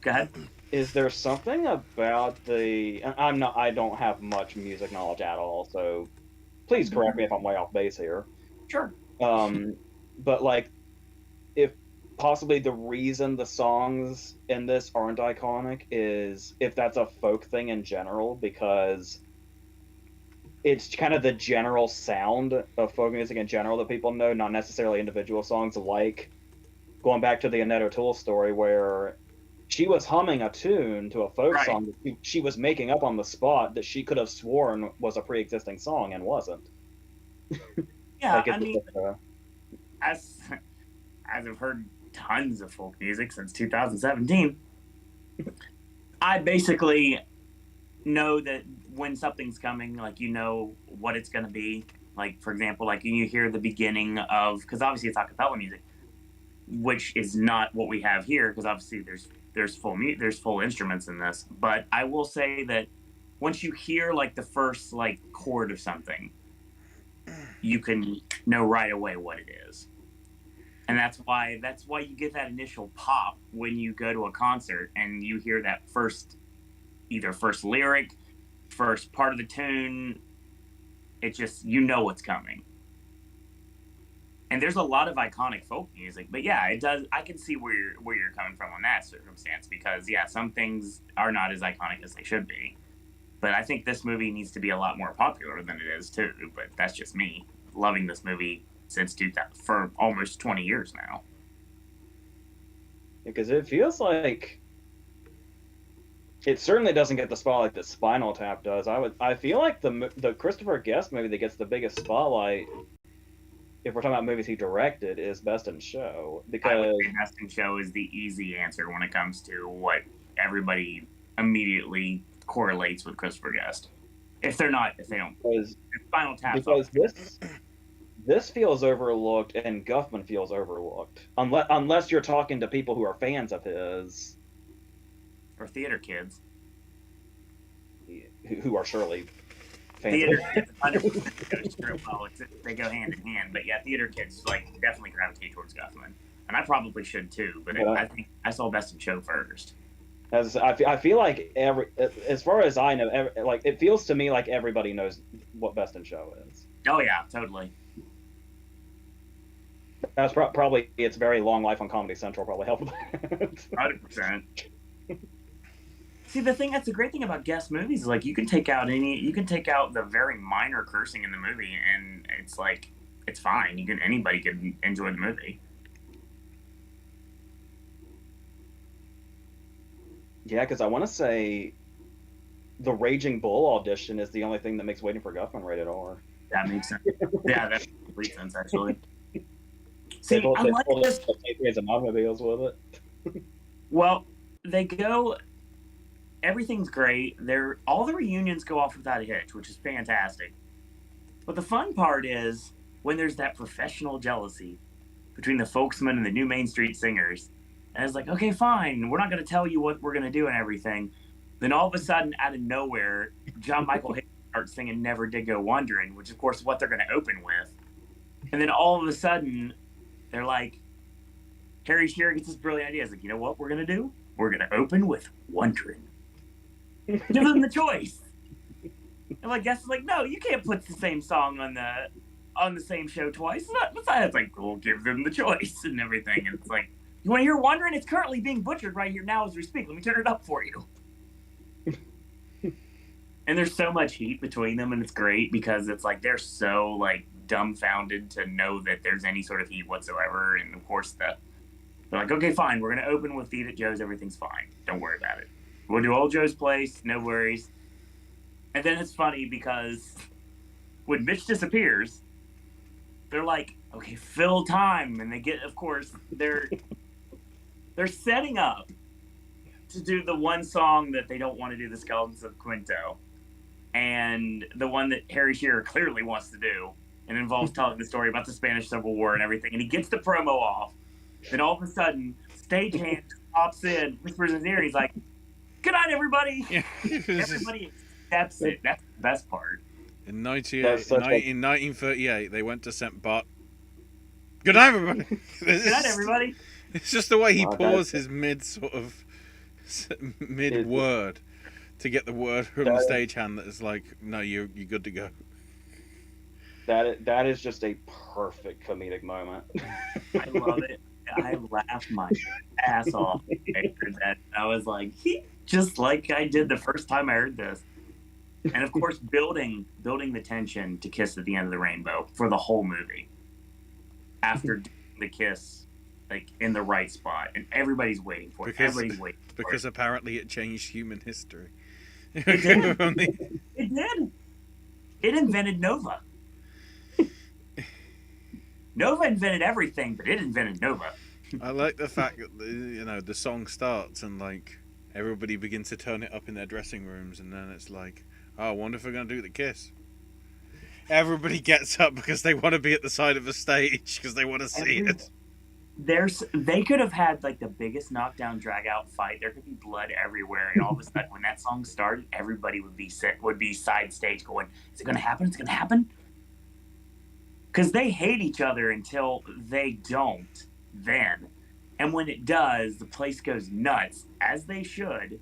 go ahead. Is there something about I don't have much music knowledge at all, so please correct me if I'm way off base here. Sure. But like, if possibly the reason the songs in this aren't iconic is if that's a folk thing in general, because it's kind of the general sound of folk music in general that people know, not necessarily individual songs, like going back to the Annette O'Toole story where she was humming a tune to a folk song that she was making up on the spot that she could have sworn was a pre-existing song and wasn't. Yeah, like I mean, as I've heard tons of folk music since 2017, I basically know that when something's coming, like you know what it's going to be. Like, for example, like you hear the beginning of, because obviously it's a cappella music, which is not what we have here, because obviously there's full instruments in this. But I will say that once you hear like the first like chord of something, you can know right away what it is. And that's why you get that initial pop when you go to a concert and you hear that either first lyric, first part of the tune. It just, you know what's coming. And there's a lot of iconic folk music, but yeah, it does. I can see where you're coming from on that circumstance, because yeah, some things are not as iconic as they should be. But I think this movie needs to be a lot more popular than it is too. But that's just me loving this movie since 2000 for almost 20 years now. Because it feels like it certainly doesn't get the spotlight that Spinal Tap does. I feel like the Christopher Guest movie that gets the biggest spotlight, if we're talking about movies he directed, is Best in Show. I Because would say Best in Show is the easy answer when it comes to what everybody immediately correlates with Christopher Guest. If they don't, because, Spinal Tap. because this feels overlooked and Guffman feels overlooked. Unless you're talking to people who are fans of his, or theater kids. who are surely fans Theater of kids 100% goes true. Well, they go hand in hand, but yeah, theater kids like definitely gravitate towards Guffman, and I probably should too. But I think I saw Best in Show first. As I feel like as far as I know, like it feels to me like everybody knows what Best in Show is. Oh yeah, totally. That's probably its very long life on Comedy Central probably helped with that. 100%. See, that's the great thing about Guest movies is like you can take out the very minor cursing in the movie, and it's like it's fine. Anybody can enjoy the movie. Yeah, because I want to say the Raging Bull audition is the only thing that makes Waiting for Guffman rated R. That makes sense. Yeah, that makes complete sense actually. See, They unlike pulled this, some automobiles with it. well, everything's great. All the reunions go off without a hitch, which is fantastic. But the fun part is when there's that professional jealousy between the folksmen and the new Main Street Singers. And it's like, okay, fine, we're not going to tell you what we're going to do and everything. Then all of a sudden, out of nowhere, John Michael Hayes starts singing Never Did Go Wandering, which, of course, is what they're going to open with. And then all of a sudden, they're like, Harry Shearer gets this brilliant idea. He's like, you know what we're going to do? We're going to open with Wondering. Give them the choice. And like, Guess is like, no, you can't put the same song on the same show twice. It's like, we'll give them the choice and everything. And it's like, you want to hear Wondering? It's currently being butchered right here now as we speak. Let me turn it up for you. And there's so much heat between them, and it's great because it's like they're so like dumbfounded to know that there's any sort of heat whatsoever. And of course, they're like, okay, fine, we're gonna open with Eat at Joe's. Everything's fine. Don't worry about it. We'll do Old Joe's Place. No worries. And then it's funny because when Mitch disappears, they're like, okay, fill time, and they get, of course, they're setting up to do the one song that they don't want to do, the Skeletons of Quinto, and the one that Harry Shearer clearly wants to do, and involves telling the story about the Spanish Civil War and everything. And he gets the promo off. Then all of a sudden, stagehand pops in, whispers in his ear, and he's like, "Good night, everybody." Yeah. Everybody accepts it. That's the best part. In 1938, they went to St. Bart. Good night, everybody. Good night, everybody. It's just the way he pauses mid word to get the word from the stagehand that is like, no, you're good to go. That is just a perfect comedic moment. I love it. I laughed my ass off after that. I was like, just like I did the first time I heard this. And of course, building the tension to Kiss at the End of the Rainbow for the whole movie. After the kiss, like in the right spot, and everybody's waiting for it. Because apparently it changed human history. It did. It did. It invented Nova. Nova invented everything, but it invented Nova. I like the fact that the song starts and like everybody begins to turn it up in their dressing rooms, and then it's like, oh, I wonder if we're gonna do the kiss. Everybody gets up because they want to be at the side of the stage because they want to see it. They could have had like the biggest knockdown drag out fight. There could be blood everywhere, and all of a sudden when that song started, everybody would be side stage going, is it gonna happen? It's gonna happen? Because they hate each other until they don't then. And when it does, the place goes nuts, as they should.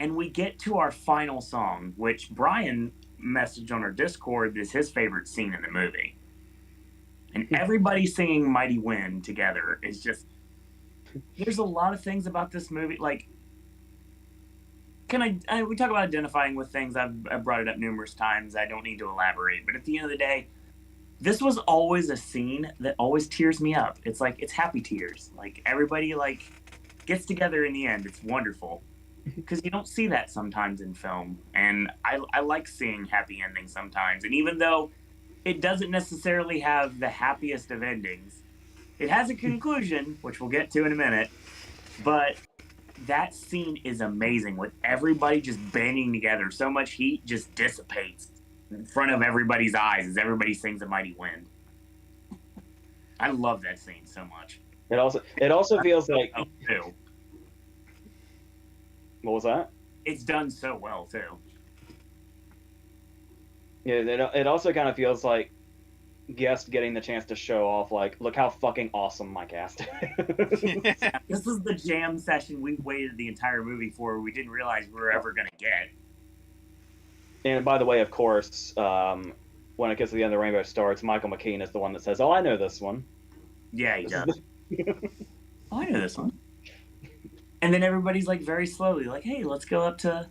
And we get to our final song, which Brian messaged on our Discord is his favorite scene in the movie. And everybody singing Mighty Wind together is just... There's a lot of things about this movie. Like, we talk about identifying with things. I've brought it up numerous times. I don't need to elaborate. But at the end of the day, this was always a scene that always tears me up. It's like, it's happy tears. Like, everybody, like, gets together in the end. It's wonderful. Because you don't see that sometimes in film. And I like seeing happy endings sometimes. And even though it doesn't necessarily have the happiest of endings, it has a conclusion, which we'll get to in a minute. But that scene is amazing with everybody just banding together. So much heat just dissipates in front of everybody's eyes as everybody sings A Mighty Wind. I love that scene so much. It also feels like. Oh, too. What was that? It's done so well too. Yeah, it also kind of feels like Guest getting the chance to show off, like, look how fucking awesome my cast is. This is the jam session we waited the entire movie for. We didn't realize we were ever going to get. And by the way, of course, when it gets to the end of the Rainbow starts, Michael McKean is the one that says, "Oh, I know this one." Yeah, he does. Oh, I know this one. And then everybody's like very slowly, like, "Hey, let's go up to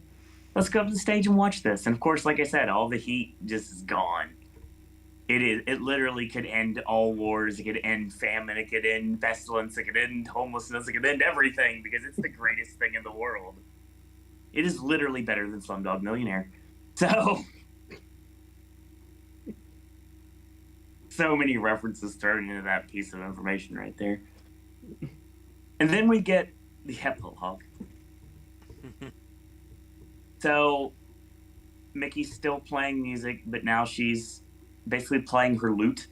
the stage and watch this." And of course, like I said, all the heat just is gone. It literally could end all wars. It could end famine. It could end pestilence. It could end homelessness. It could end everything because it's the greatest thing in the world. It is literally better than Slumdog Millionaire. So many references thrown into that piece of information right there. And then we get the epilogue. So Mickey's still playing music, but now she's basically playing her lute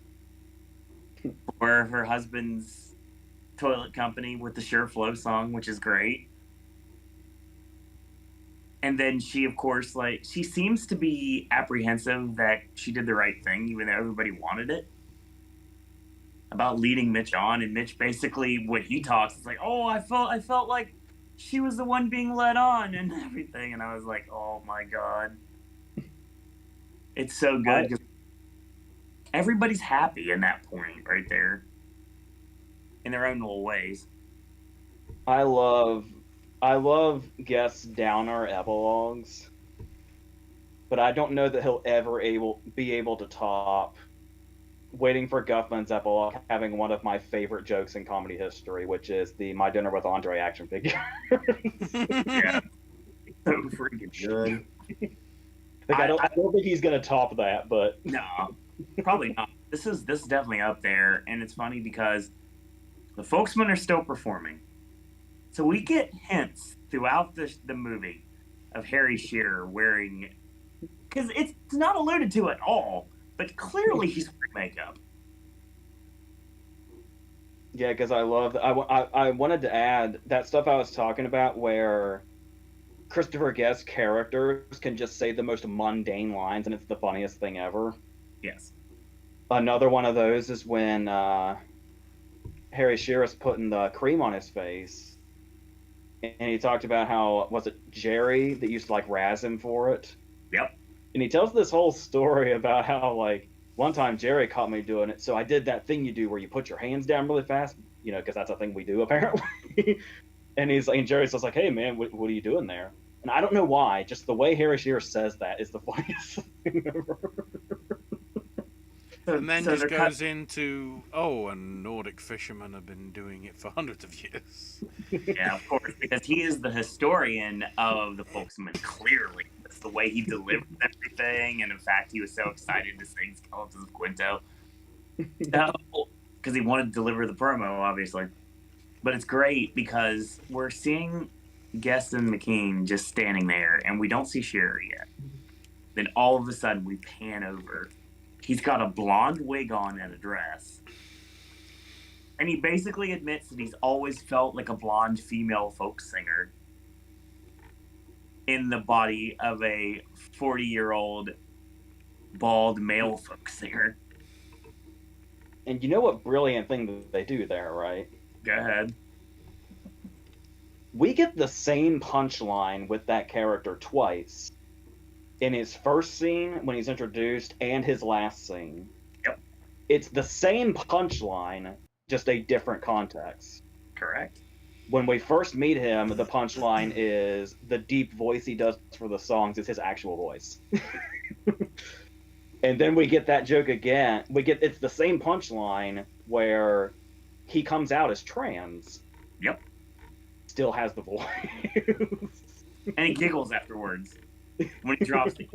for her husband's toilet company with the Sure Flow song, which is great. And then she, of course, like, she seems to be apprehensive that she did the right thing, even though everybody wanted it. About leading Mitch on, and Mitch basically, when he talks, it's like, "Oh, I felt like she was the one being led on," and everything. And I was like, "Oh my god, it's so good." Everybody's happy in that point right there, in their own little ways. I love Guest's downer epilogues, but I don't know that he'll ever be able to top Waiting for Guffman's epilogue having one of my favorite jokes in comedy history, which is the "My Dinner with Andre" action figure. Yeah, so freaking good. Like, I don't think he's gonna top that, but no, probably not. This is definitely up there, and it's funny because the Folksmen are still performing, so we get hints throughout the movie of Harry Shearer wearing, because it's not alluded to at all, but clearly he's wearing makeup. Yeah, because I wanted to add that stuff I was talking about where Christopher Guest's characters can just say the most mundane lines, and it's the funniest thing ever. Yes. Another one of those is when Harry Shearer's putting the cream on his face, and he talked about how, was it Jerry that used to, like, razz him for it? Yep. And he tells this whole story about how, like, one time Jerry caught me doing it, so I did that thing you do where you put your hands down really fast, you know, because that's a thing we do apparently. And Jerry's just like, "Hey man, what are you doing there?" And I don't know why, just the way Harry Shearer says that is the funniest thing ever. And then just goes into, "Oh, and Nordic fishermen have been doing it for hundreds of years." Yeah, of course, because he is the historian of the Folksmen, clearly. That's the way he delivered everything, and in fact, he was so excited to sing Skeletons of Quinto. Because he wanted to deliver the promo, obviously. But it's great because we're seeing Guest and McKean just standing there, and we don't see Shearer yet. Then all of a sudden, we pan over. He's got a blonde wig on and a dress. And he basically admits that he's always felt like a blonde female folk singer in the body of a 40-year-old bald male folk singer. And you know what brilliant thing that they do there, right? Go ahead. We get the same punchline with that character twice. In his first scene, when he's introduced, and his last scene. Yep. It's the same punchline, just a different context. Correct. When we first meet him, the punchline is the deep voice he does for the songs is his actual voice. And then we get that joke again. It's the same punchline where he comes out as trans. Yep. Still has the voice. And he giggles afterwards when he drops the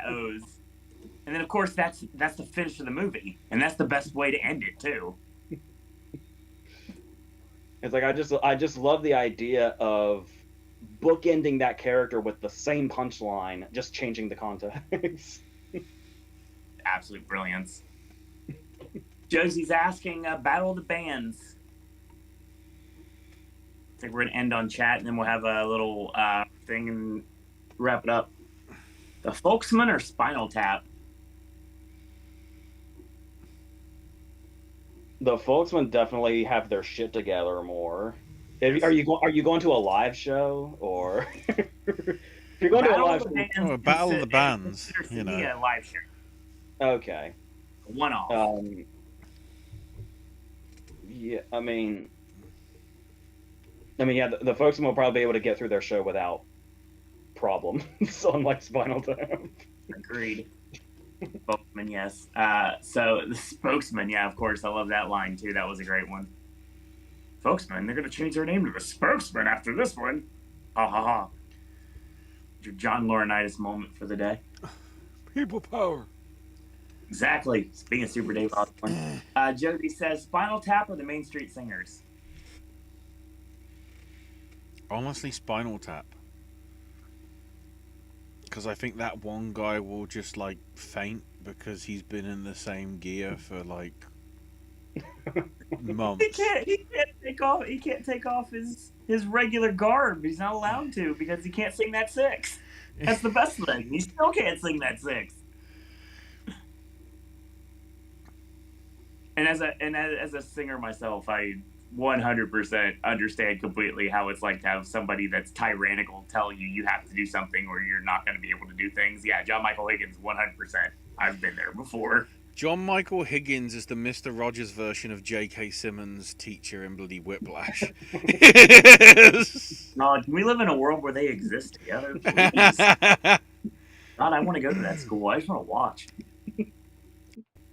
O's. And then, of course, that's the finish of the movie, and that's the best way to end it too. It's like I just love the idea of bookending that character with the same punchline, just changing the context. Absolute brilliance. Josie's asking, Battle of the Bands. I think we're going to end on chat, and then we'll have a little thing and wrap it up. The Folksman or Spinal Tap? The Folksmen definitely have their shit together more. Are you going to a live show, or if you're going to a live show? Battle of the Bands, you know. A live show. Okay. One-off. Yeah, I mean, yeah, the Folksmen will probably be able to get through their show without problems, unlike Spinal Tap. Agreed. Spokesman, yes. So the Spokesman, yeah, of course, I love that line too. That was a great one. Spokesman, they're gonna change their name to the Spokesman after this one. Ha ha ha. Your John Laurinaitis moment for the day. People power. Exactly. Speaking of Super Dave Osborne. Jody says, Spinal Tap or the Main Street Singers? Honestly, Spinal Tap. Because I think that one guy will just, like, faint because he's been in the same gear for, like, months. He can't take off his regular garb. He's not allowed to because he can't sing that six. That's the best thing. He still can't sing that six. And as a singer myself, I 100% understand completely how it's like to have somebody that's tyrannical tell you have to do something or you're not going to be able to do things. Yeah, John Michael Higgins, 100%. I've been there before. John Michael Higgins is the Mr. Rogers version of J.K. Simmons' teacher in bloody Whiplash. Can we live in a world where they exist together, please? God, I want to go to that school. I just want to watch.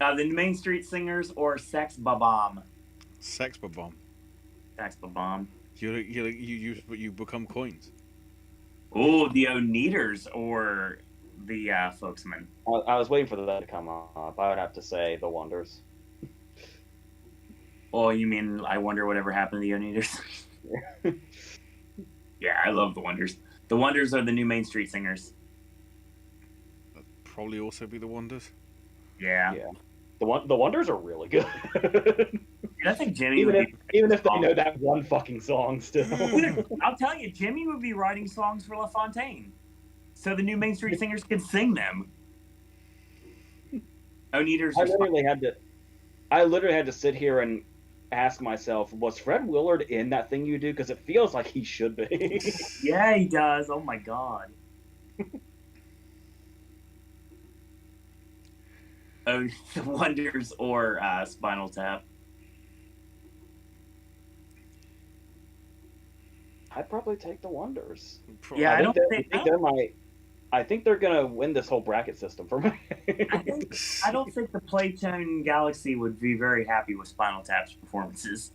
The Main Street Singers or Sex Babam? Sex Babam. Sex Babam. You become coins. Oh, the Oneaters or the Folksmen? I was waiting for that to come up. I would have to say the Wonders. Oh, you mean I wonder whatever happened to the Oneaters? Yeah, I love the Wonders. The Wonders are the new Main Street Singers. That'd probably also be the Wonders. Yeah. The Wonders are really good. I think Jimmy even if they know that one fucking song still. I'll tell you, Jimmy would be writing songs for LaFontaine, so the new Main Street Singers could sing them. Oneaters. I literally had to sit here and ask myself, was Fred Willard in That Thing You Do? Because it feels like he should be. Yeah, he does. Oh my god. Oh, the Wonders or Spinal Tap? I'd probably take the Wonders. Yeah, I think they're gonna win this whole bracket system for me. I don't think the Playtone Galaxy would be very happy with Spinal Tap's performances.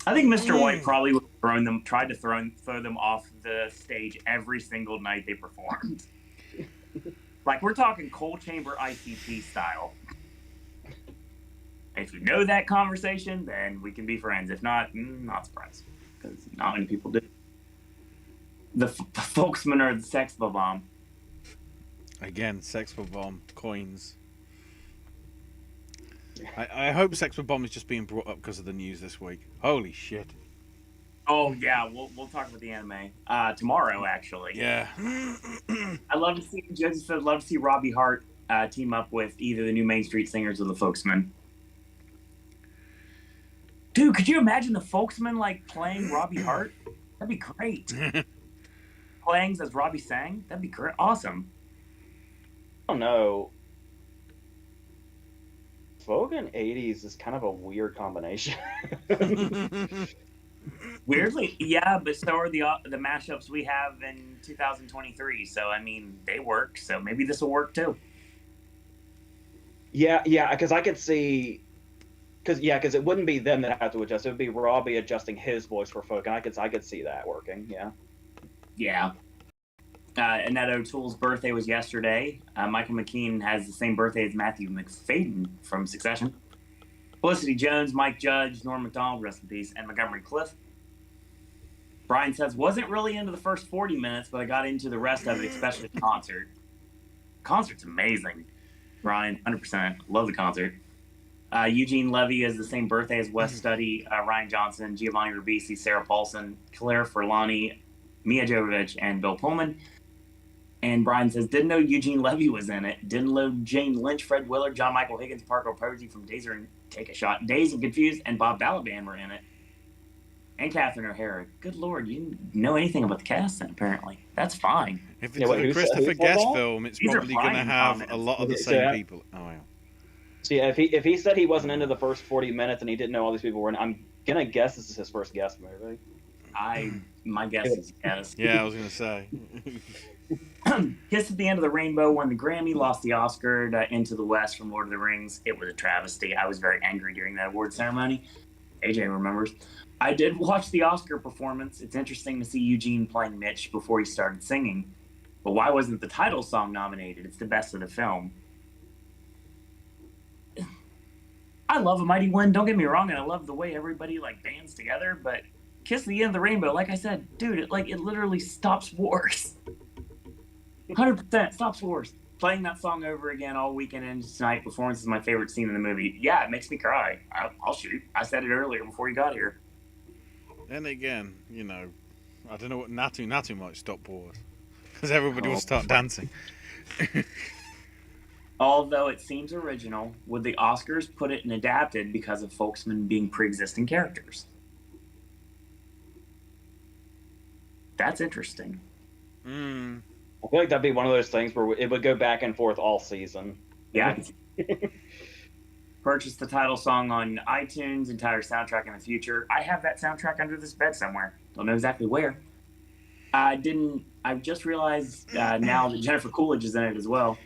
I think Mr. White probably would have tried to throw them off the stage every single night they performed. Like, we're talking Coal Chamber ICP style. If you know that conversation, then we can be friends. If not, not surprised. Because not many people do. The Folksmen are the Sex Babam. Again, Sex Bomb coins. I hope Sex Bomb is just being brought up because of the news this week. Holy shit. Oh yeah, we'll talk about the anime tomorrow. Actually, yeah. I'd love to see. Josie said, "Love to see Robbie Hart team up with either the new Main Street Singers or the Folksmen." Dude, could you imagine the Folksmen like playing Robbie Hart? That'd be great. Playing as Robbie sang, that'd be great. Awesome. I don't know. Folk and 80s is kind of a weird combination. Weirdly, yeah, but so are the mashups we have in 2023. So I mean, they work. So maybe this will work too. Yeah, because I could see, because it wouldn't be them that have to adjust. It would be Robbie adjusting his voice for folk, and I could see that working. Yeah. Yeah. Annette O'Toole's birthday was yesterday. Michael McKean has the same birthday as Matthew McFadden from Succession. Felicity Jones, Mike Judge, Norm Macdonald, rest in peace, and Montgomery Clift. Brian says, wasn't really into the first 40 minutes, but I got into the rest of it, especially the concert. Concert's amazing. Brian, 100%. Love the concert. Eugene Levy has the same birthday as Wes Studi, Ryan Johnson, Giovanni Ribisi, Sarah Paulson, Claire Furlani, Mia Jovovich, and Bill Pullman. And Brian says, didn't know Eugene Levy was in it. Didn't know Jane Lynch, Fred Willard, John Michael Higgins, Parker Posey from Days and Take a Shot, Dazed and Confused, and Bob Balaban were in it. And Catherine O'Hara. Good Lord, you didn't know anything about the cast then, apparently. That's fine. If it's a Christopher Guest film, it's These are probably going to Brian have comments. a lot of the Okay, same so- people. Oh, yeah. So yeah, if he said he wasn't into the first 40 minutes and he didn't know all these people were in, I'm gonna guess this is his first guest movie. My guess is yes. Yeah, I was going to say. Kiss at the End of the Rainbow won the Grammy, lost the Oscar to Into the West from Lord of the Rings. It was a travesty. I was very angry during that award ceremony. AJ remembers. I did watch the Oscar performance. It's interesting to see Eugene playing Mitch before he started singing. But why wasn't the title song nominated? It's the best of the film. I love A Mighty Wind, don't get me wrong, and I love the way everybody like bands together, but Kiss at the End of the Rainbow, like I said, dude, it literally stops wars. 100% stops wars. Playing that song over again all weekend and tonight performance is my favorite scene in the movie. Yeah, it makes me cry. I'll shoot. I said it earlier before you got here. And again, you know, I don't know what Natu might stop wars. Because everybody will start dancing. Although it seems original, would the Oscars put it in adapted because of Folksman being pre-existing characters? That's interesting. I feel like that'd be one of those things where it would go back and forth all season. Yeah. Purchase the title song on iTunes, entire soundtrack in the future. I have that soundtrack under this bed somewhere. Don't know exactly where. I just realized now that Jennifer Coolidge is in it as well.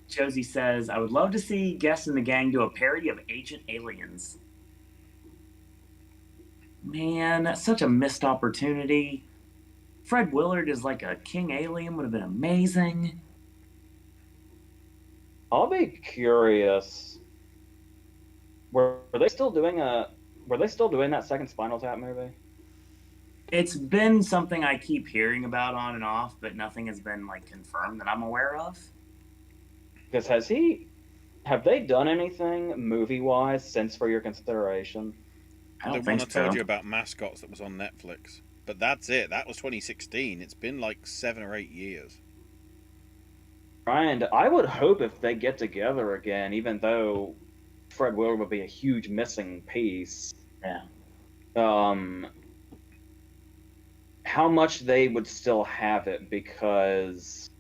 Josie says, I would love to see Guest and the Gang do a parody of Ancient Aliens. Man, that's such a missed opportunity. Fred Willard is like a king alien, would have been amazing. I'll be curious. Were they still doing that second Spinal Tap movie? It's been something I keep hearing about on and off, but nothing has been like confirmed that I'm aware of. Because have they done anything movie-wise since For Your Consideration? I The don't one think I so. told you about Mascots that was on Netflix. But that's it. That was 2016. It's been like 7 or 8 years. And I would hope if they get together again, even though Fred Willard would be a huge missing piece. Yeah. How much they would still have it, because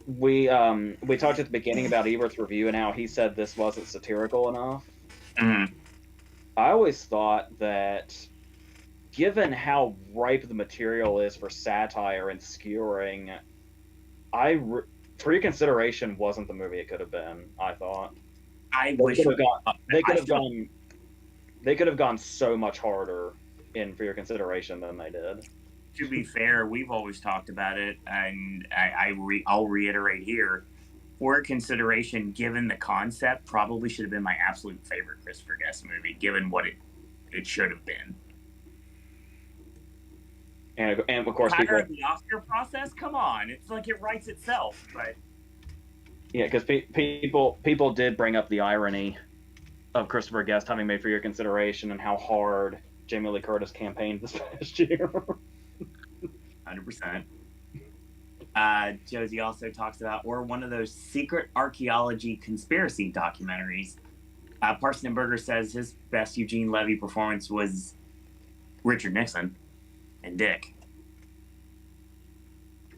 we talked at the beginning about Ebert's review and how he said this wasn't satirical enough. Mm-hmm. I always thought that, given how ripe the material is for satire and skewering, For Your Consideration wasn't the movie it could have been. I thought they could have gone so much harder in For Your Consideration than they did. To be fair, we've always talked about it, and I'll reiterate here. For Your Consideration, given the concept, probably should have been my absolute favorite Christopher Guest movie, given what it should have been. And of course, Kind of the Oscar process. Come on, it's like it writes itself. But yeah, because people did bring up the irony of Christopher Guest having made For Your Consideration and how hard Jamie Lee Curtis campaigned this past year. 100%. Josie also talks about, or one of those secret archaeology conspiracy documentaries. Parson Berger says his best Eugene Levy performance was Richard Nixon and Dick.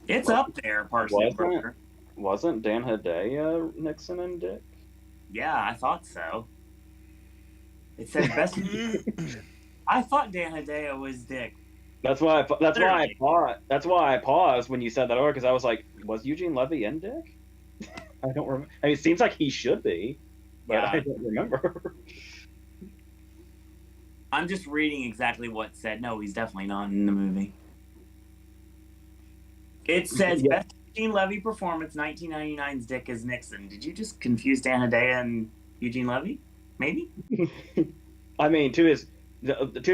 It's up there, Parson Berger. Wasn't Dan Hedaya Nixon and Dick? Yeah, I thought so. It says best. I thought Dan Hedaya was Dick. That's why I paused when you said that over, because I was like, was Eugene Levy in Dick? I don't remember. I mean, it seems like he should be, but Yeah. I don't remember. I'm just reading exactly what said. No, he's definitely not in the movie. It says Yeah. best Eugene Levy performance, 1999's Dick as Nixon. Did you just confuse Dan Hedaya and Eugene Levy? Maybe? I mean, to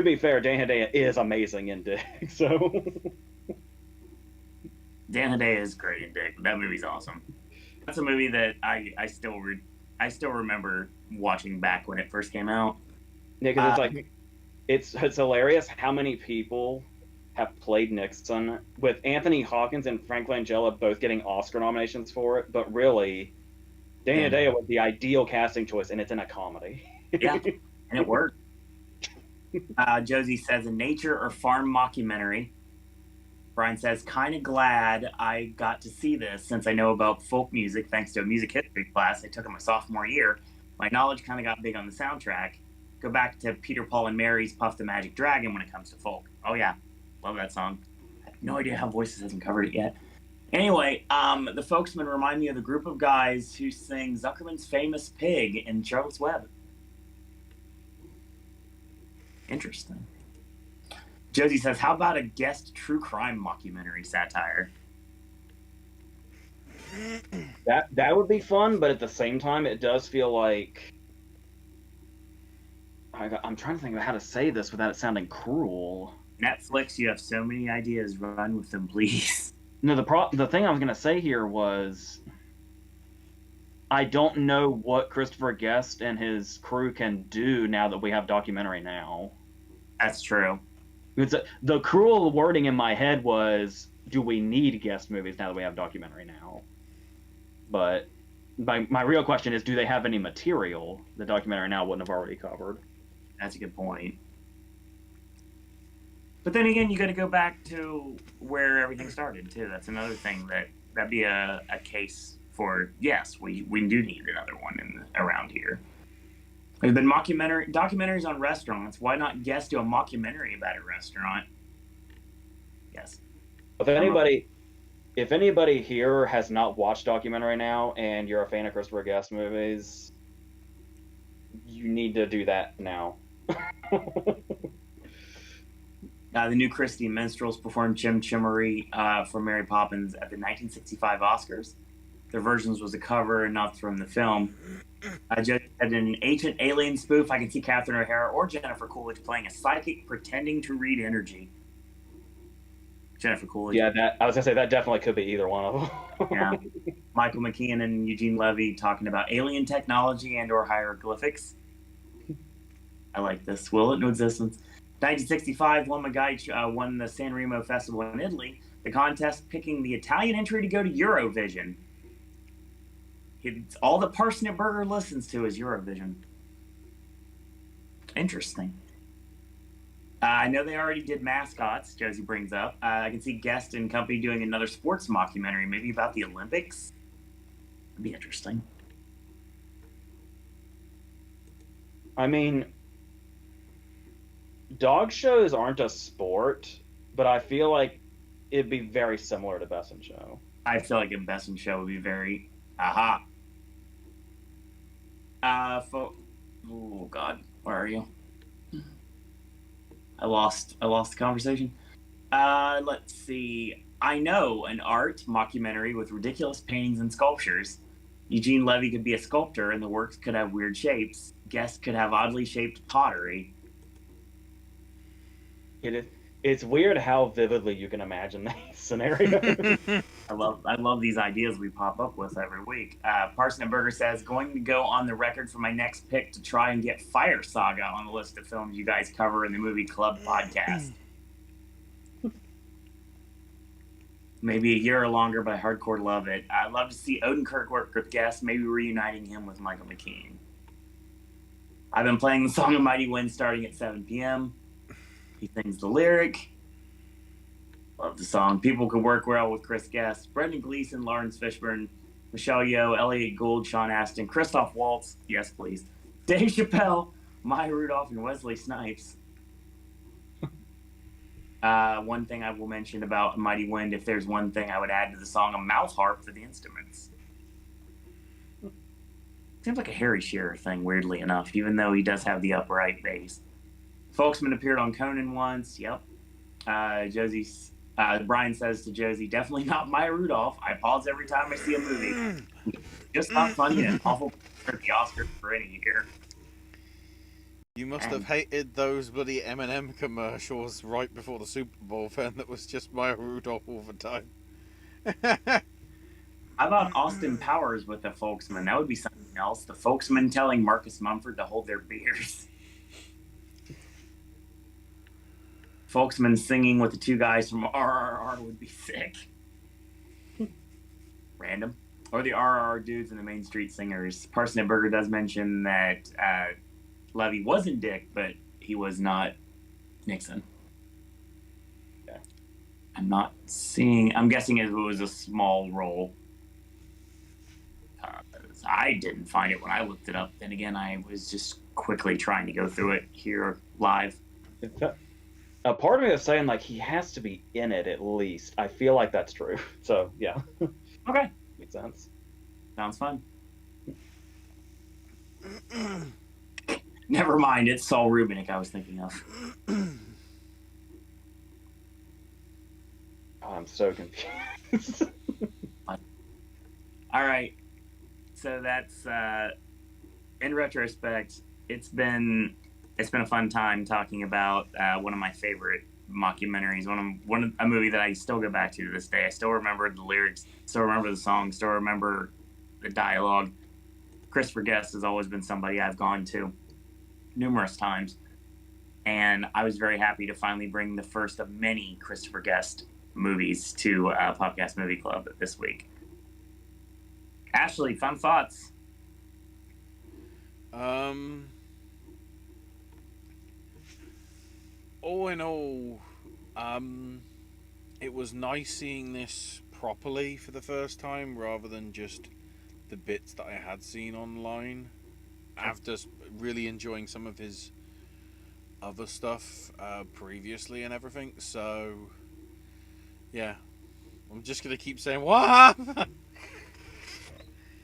be fair, Dan Hedaya is amazing in Dick, so. Dan Hedaya is great in Dick. That movie's awesome. That's a movie that I still remember watching back when it first came out. Yeah, because it's like, it's hilarious how many people have played Nixon, with Anthony Hawkins and Frank Langella both getting Oscar nominations for it, but really, Dan Hedaya was the ideal casting choice, and it's in a comedy. Yeah, and it worked. Josie says, a nature or farm mockumentary. Brian says, kind of glad I got to see this since I know about folk music thanks to a music history class I took in my sophomore year. My knowledge kind of got big on the soundtrack. Go back to Peter, Paul, and Mary's Puff the Magic Dragon when it comes to folk. Oh, yeah. Love that song. I have no idea how Voices hasn't covered it yet. Anyway, the Folksmen remind me of the group of guys who sing Zuckerman's famous Pig in Charlotte's Web. Interesting. Josie says, how about a guest true crime mockumentary satire? That would be fun, but at the same time, it does feel like... I'm trying to think of how to say this without it sounding cruel. Netflix, you have so many ideas. Run with them, please. No, the thing I was going to say here was, I don't know what Christopher Guest and his crew can do now that we have Documentary Now. That's true. The cruel wording in my head was, do we need guest movies now that we have Documentary Now? But my real question is, do they have any material that Documentary Now wouldn't have already covered? That's a good point. But then again, you got to go back to where everything started, too. That's another thing that'd be a case for, yes, we do need another one around here. There's been documentaries on restaurants. Why not guest do a mockumentary about a restaurant? Yes. If anybody here has not watched Documentary Now and you're a fan of Christopher Guest movies, you need to do that now. The new Christie Minstrels performed Chim Chimery for Mary Poppins at the 1965 Oscars. Their versions was a cover and not from the film. Just at an ancient alien spoof, I can see Catherine O'Hara or Jennifer Coolidge playing a psychic pretending to read energy. Jennifer Coolidge. Yeah, I was gonna say that definitely could be either one of them. Yeah. Michael McKean and Eugene Levy talking about alien technology and/or hieroglyphics. I like this. Will it into existence? 1965, Lon Magai won the San Remo Festival in Italy. The contest picking the Italian entry to go to Eurovision. It's all the Parsnip Burger listens to is Eurovision. Interesting. I know they already did mascots, Josie brings up. I can see Guest and company doing another sports mockumentary, maybe about the Olympics. That'd be interesting. I mean, dog shows aren't a sport, but I feel like it'd be very similar to Best in Show. I feel like a Best in Show would be very... Aha. Oh, God. Where are you? I lost the conversation. Let's see. I know an art mockumentary with ridiculous paintings and sculptures. Eugene Levy could be a sculptor, and the works could have weird shapes. Guests could have oddly shaped pottery. It's weird how vividly you can imagine these scenarios. I love these ideas we pop up with every week. Parsnip Burger says, going to go on the record for my next pick to try and get Fire Saga on the list of films you guys cover in the Movie Club podcast. Maybe a year or longer, but I hardcore love it. I'd love to see Odenkirk work with guests, maybe reuniting him with Michael McKean. I've been playing the song of Mighty Wind starting at 7 p.m. He sings the lyric. Love the song. People could work well with Chris Guest, Brendan Gleeson, Lawrence Fishburne, Michelle Yeoh, Elliot Gould, Sean Astin, Christoph Waltz, yes please, Dave Chappelle, Maya Rudolph and Wesley Snipes. One thing I will mention about Mighty Wind, if there's one thing I would add to the song, a mouth harp for the instruments. Seems like a Harry Shearer thing, weirdly enough, even though he does have the upright bass. Folksman appeared on Conan once. Yep. Brian says to Josie, definitely not Maya Rudolph. I pause every time I see a movie. Just not funny and awful for the Oscar for any year. You must have hated those bloody M&M commercials right before the Super Bowl, then, that was just Maya Rudolph all the time. How about Austin Powers with the Folksman? That would be something else. The Folksman telling Marcus Mumford to hold their beers. Folksman singing with the two guys from RRR would be sick. Random. Or the RRR dudes and the Main Street Singers. Parsnip Burger does mention that Levy wasn't Dick, but he was not Nixon. Okay. I'm guessing it was a small role. I didn't find it when I looked it up. Then again, I was just quickly trying to go through it here live. A part of me is saying, like, he has to be in it at least. I feel like that's true. So, yeah. Okay. Makes sense. Sounds fun. Never mind, it's Saul Rubinek I was thinking of. Oh, I'm so confused. All right. So that's in retrospect, it's been a fun time talking about one of my favorite mockumentaries. A movie that I still go back to this day. I still remember the lyrics, still remember the song, still remember the dialogue. Christopher Guest has always been somebody I've gone to numerous times, and I was very happy to finally bring the first of many Christopher Guest movies to Popcast Movie Club this week. Ashley, fun thoughts. All in all, it was nice seeing this properly for the first time rather than just the bits that I had seen online. After really enjoying some of his other stuff previously and everything, so yeah, I'm just gonna keep saying what.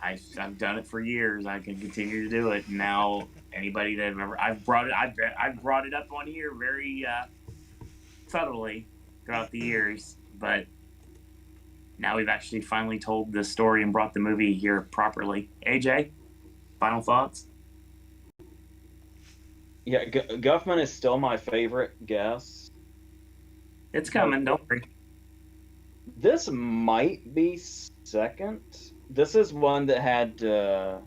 I've done it for years. I can continue to do it. Now, anybody that I've brought it up on here very subtly throughout the years, but now we've actually finally told the story and brought the movie here properly. AJ, final thoughts? Yeah, Guffman is still my favorite guess. It's coming, don't worry. This might be second. This is one that had to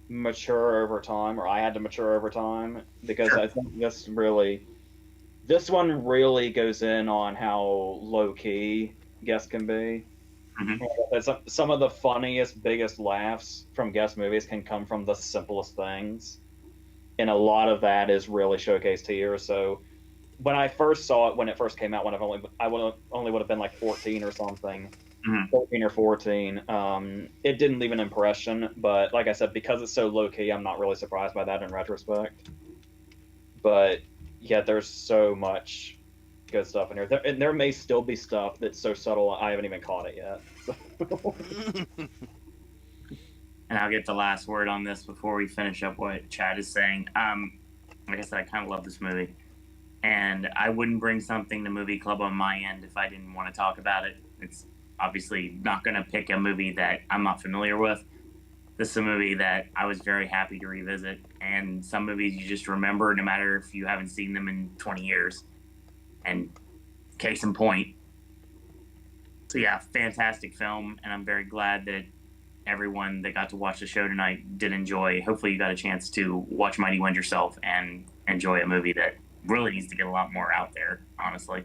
mature over time, or I had to mature over time, because Sure. I think this one really goes in on how low key Guest can be. Mm-hmm. Some of the funniest, biggest laughs from Guest movies can come from the simplest things, and a lot of that is really showcased here. So when I first saw it, when it first came out, I would have been like 14 or something. Mm-hmm. 14 or 14. It didn't leave an impression, but like I said, because it's so low key, I'm not really surprised by that in retrospect. But yeah, there's so much good stuff in here. And there may still be stuff that's so subtle I haven't even caught it yet. And I'll get the last word on this before we finish up what Chad is saying. Like I said, I kind of love this movie. And I wouldn't bring something to Movie Club on my end if I didn't want to talk about it. It's obviously not going to pick a movie that I'm not familiar with. This is a movie that I was very happy to revisit. And some movies you just remember no matter if you haven't seen them in 20 years. And case in point. So yeah, fantastic film. And I'm very glad that everyone that got to watch the show tonight did enjoy. Hopefully you got a chance to watch Mighty Wind yourself and enjoy a movie that really needs to get a lot more out there, honestly.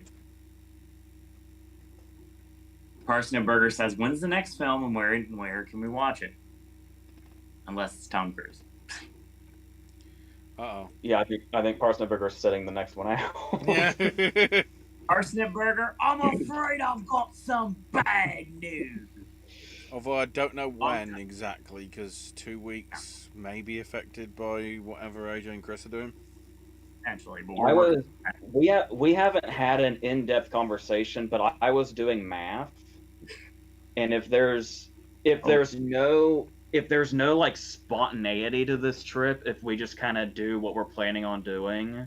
Parsnip Burger says, when's the next film and where can we watch it? Unless it's Tom Cruise. Uh-oh. Yeah, I think Parsnip Burger's setting the next one out. Yeah. Parsnip Burger, I'm afraid I've got some bad news. Although I don't know when exactly, because 2 weeks may be affected by whatever AJ and Chris are doing. Potentially, but I we're was we haven't had an in-depth conversation, but I was doing math, and if there's no like spontaneity to this trip, if we just kind of do what we're planning on doing,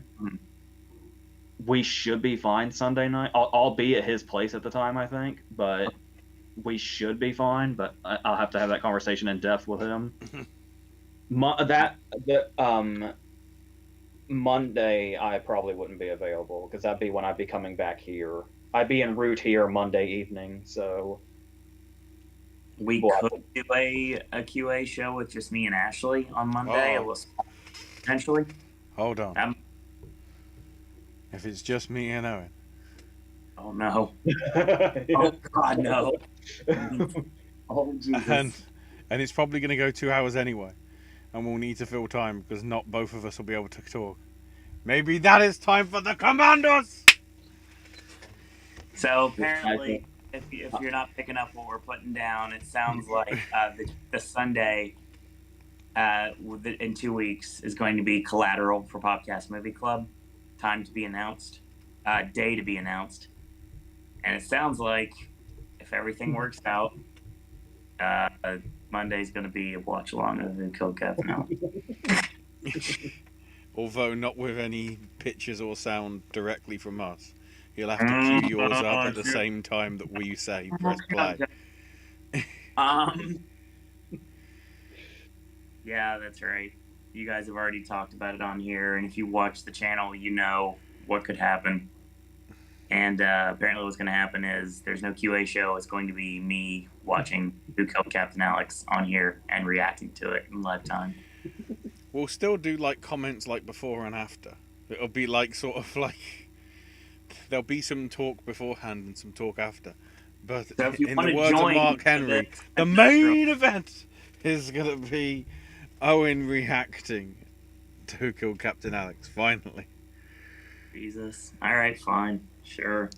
we should be fine Sunday night. I'll be at his place at the time, I think, but we should be fine. But I'll have to have that conversation in depth with him. Monday, I probably wouldn't be available because that'd be when I'd be coming back here. I'd be en route here Monday evening, so we we'll could do a QA show with just me and Ashley on Monday. Oh. Potentially. Hold on. If it's just me and Owen. Oh no. yeah. Oh God, no. Oh Jesus. And it's probably going to go 2 hours anyway. And we'll need to fill time because not both of us will be able to talk. Maybe that is time for the commandos! So apparently, if you're not picking up what we're putting down, it sounds like the Sunday in 2 weeks is going to be Collateral for Popcast Movie Club. Time to be announced. Day to be announced. And it sounds like if everything works out, Monday's going to be a watch along of Who Killed Captain Alex. Although not with any pictures or sound directly from us. You'll have to cue yours up at the same time that we say press play. Yeah, that's right. You guys have already talked about it on here, and if you watch the channel, you know what could happen. And apparently what's going to happen is there's no QA show. It's going to be me watching Who Killed Captain Alex on here and reacting to it in live time. We'll still do like comments like before and after. It'll be like sort of like there'll be some talk beforehand and some talk after. But So if you in want the to words of join Mark Henry, the main event is going to be Owen reacting to Who Killed Captain Alex, finally. Jesus. All right, fine. Sure.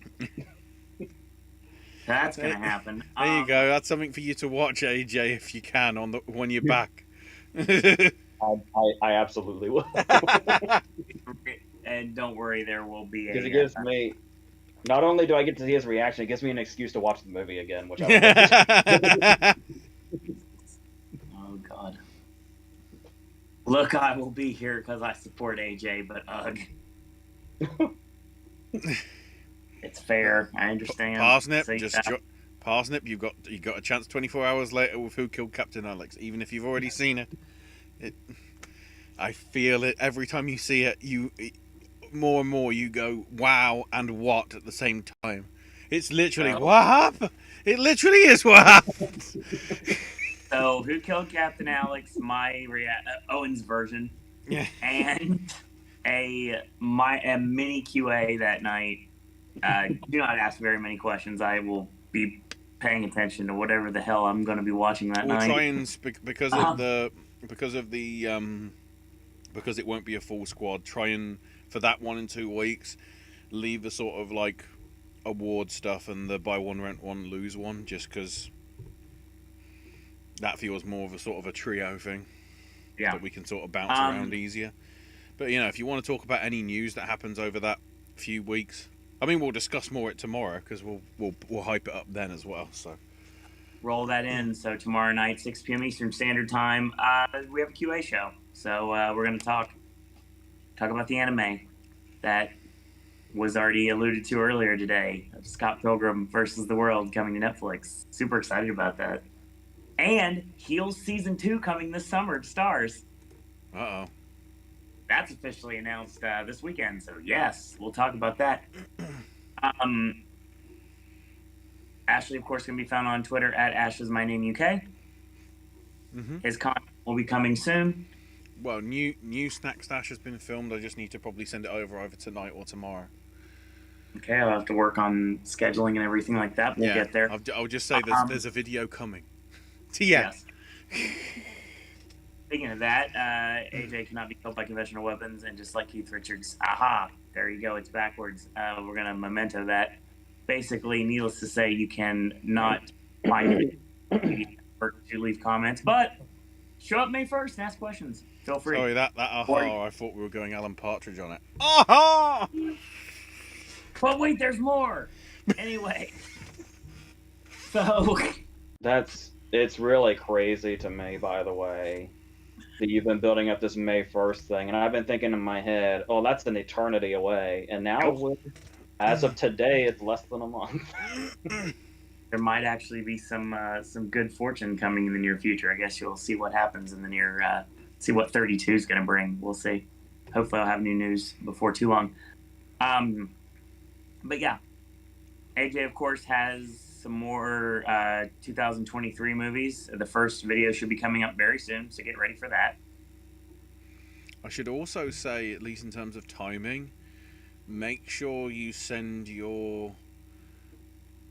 That's going to happen. There you go. That's something for you to watch, AJ, if you can, when you're back. I absolutely will. And don't worry, there will be Because it gives me. Not only do I get to see his reaction, it gives me an excuse to watch the movie again, which I Oh God! Look, I will be here because I support AJ, but ugh. It's fair. I understand. Parsnip, So, Parsnip, you got a chance 24 hours later with Who Killed Captain Alex. Even if you've already seen it, I feel it every time you see it. You more and more you go wow and what at the same time. It's literally what happened. It literally is what happened. So, Who Killed Captain Alex? My Owen's version, Yeah, and a mini QA that night. Do not ask very many questions. I will be paying attention to whatever the hell I'm going to be watching that night. we'll try and because it won't be a full squad. Try and for that 1 and 2 weeks, leave the sort of like award stuff and the buy one rent one lose one, just because that feels more of a sort of a trio thing. Yeah, that we can sort of bounce around easier. But if you want to talk about any news that happens over that few weeks, I mean, we'll discuss more tomorrow because we'll hype it up then as well. So roll that in. So tomorrow night, 6 p.m. Eastern Standard Time, we have a QA show. So we're going to talk about the anime that was already alluded to earlier today, Scott Pilgrim versus the World coming to Netflix. Super excited about that. And Heels Season 2 coming this summer to Stars. Uh-oh. That's officially announced this weekend. So yes, we'll talk about that. Ashley, of course, can be found on Twitter at AshIsMyNameUK. Mm-hmm. His content will be coming soon. Well, new Snack Stash has been filmed. I just need to probably send it over either tonight or tomorrow. Okay, I'll have to work on scheduling and everything like that. We'll get there. I'll just say there's a video coming. Yes. Speaking of that, AJ cannot be killed by conventional weapons, and just like Keith Richards, aha, there you go, it's backwards. We're going to memento that. Basically, needless to say, you can not find it or to leave comments, but show up May 1st and ask questions. feel free. Sorry, that Or- aha, I thought we were going Alan Partridge on it. Aha! But wait, there's more. Anyway, so It's really crazy to me, by the way, that you've been building up this May 1st thing, and I've been thinking in my head, oh, that's an eternity away, and now, as of today, it's less than a month. there might actually be some good fortune coming in the near future. I guess you'll see what happens in the near. See what 32 is going to bring. We'll see. Hopefully, I'll have new news before too long. But yeah, AJ of course has some more 2023 movies. The first video should be coming up very soon, so get ready for that. I should also say, at least in terms of timing, make sure you send your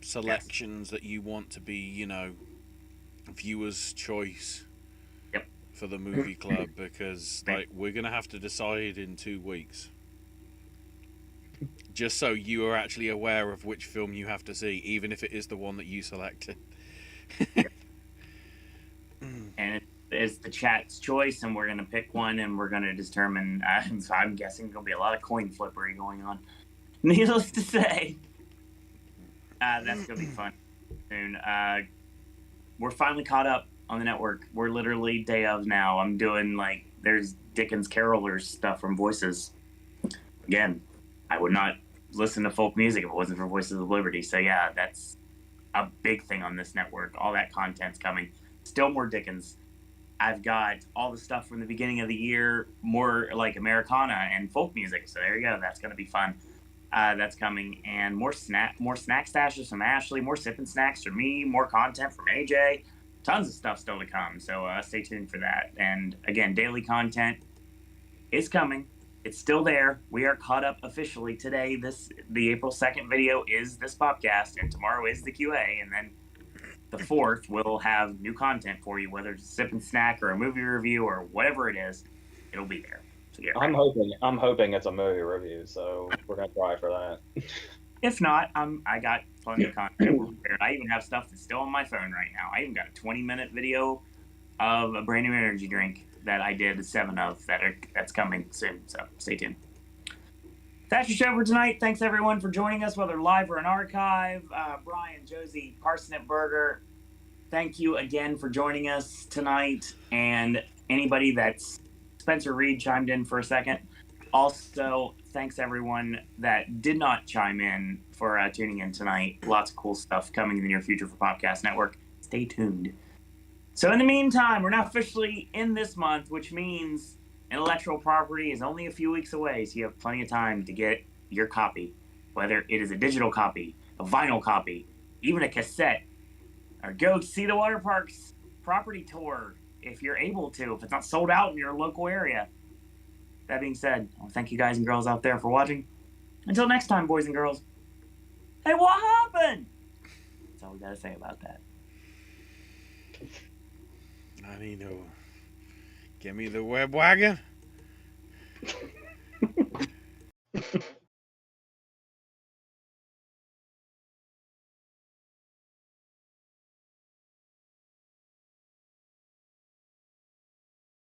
selections that you want to be, you know, viewers' choice. Yep. For the movie club, because like we're gonna have to decide in 2 weeks. Just so you are actually aware of which film you have to see, even if it is the one that you selected. And it's the chat's choice, and we're going to pick one, and we're going to determine. So I'm guessing there'll be a lot of coin flippery going on. Needless to say, that's going to be fun soon. We're finally caught up on the network. We're literally day of now. I'm doing there's Dickens Carolers stuff from Voices. Again, I would not listen to folk music if it wasn't for Voices of Liberty. So yeah, that's a big thing on this network. All that content's coming. Still more Dickens. I've got all the stuff from the beginning of the year, more like Americana and folk music. So there you go. That's going to be fun. That's coming. And more snack stashes from Ashley, more sipping snacks from me, more content from AJ. Tons of stuff still to come. So stay tuned for that. And again, daily content is coming. It's still there. We are caught up officially today. The April 2nd video is this podcast, and tomorrow is the QA, and then the 4th we'll have new content for you, whether it's a sip and snack or a movie review or whatever it is. It'll be there. So get ready. I'm hoping it's a movie review, so we're gonna try for that. If not, I got plenty of content prepared. I even have stuff that's still on my phone right now. I even got a 20-minute video of a brand new energy drink that I did 7 of that's coming soon. So stay tuned. That's your show for tonight. Thanks everyone for joining us, whether live or in archive. Brian, Josie, Parsnip Burger, thank you again for joining us tonight. And anybody that's Spencer Reed chimed in for a second. Also, thanks everyone that did not chime in for tuning in tonight. Lots of cool stuff coming in the near future for Popcast Network. Stay tuned. So in the meantime, we're now officially in this month, which means intellectual property is only a few weeks away, so you have plenty of time to get your copy, whether it is a digital copy, a vinyl copy, even a cassette, or go see the water park's property tour if you're able to, if it's not sold out in your local area. That being said, I want to thank you guys and girls out there for watching. Until next time, boys and girls. Hey, what happened? That's all we got to say about that. I need to give me the web wagon.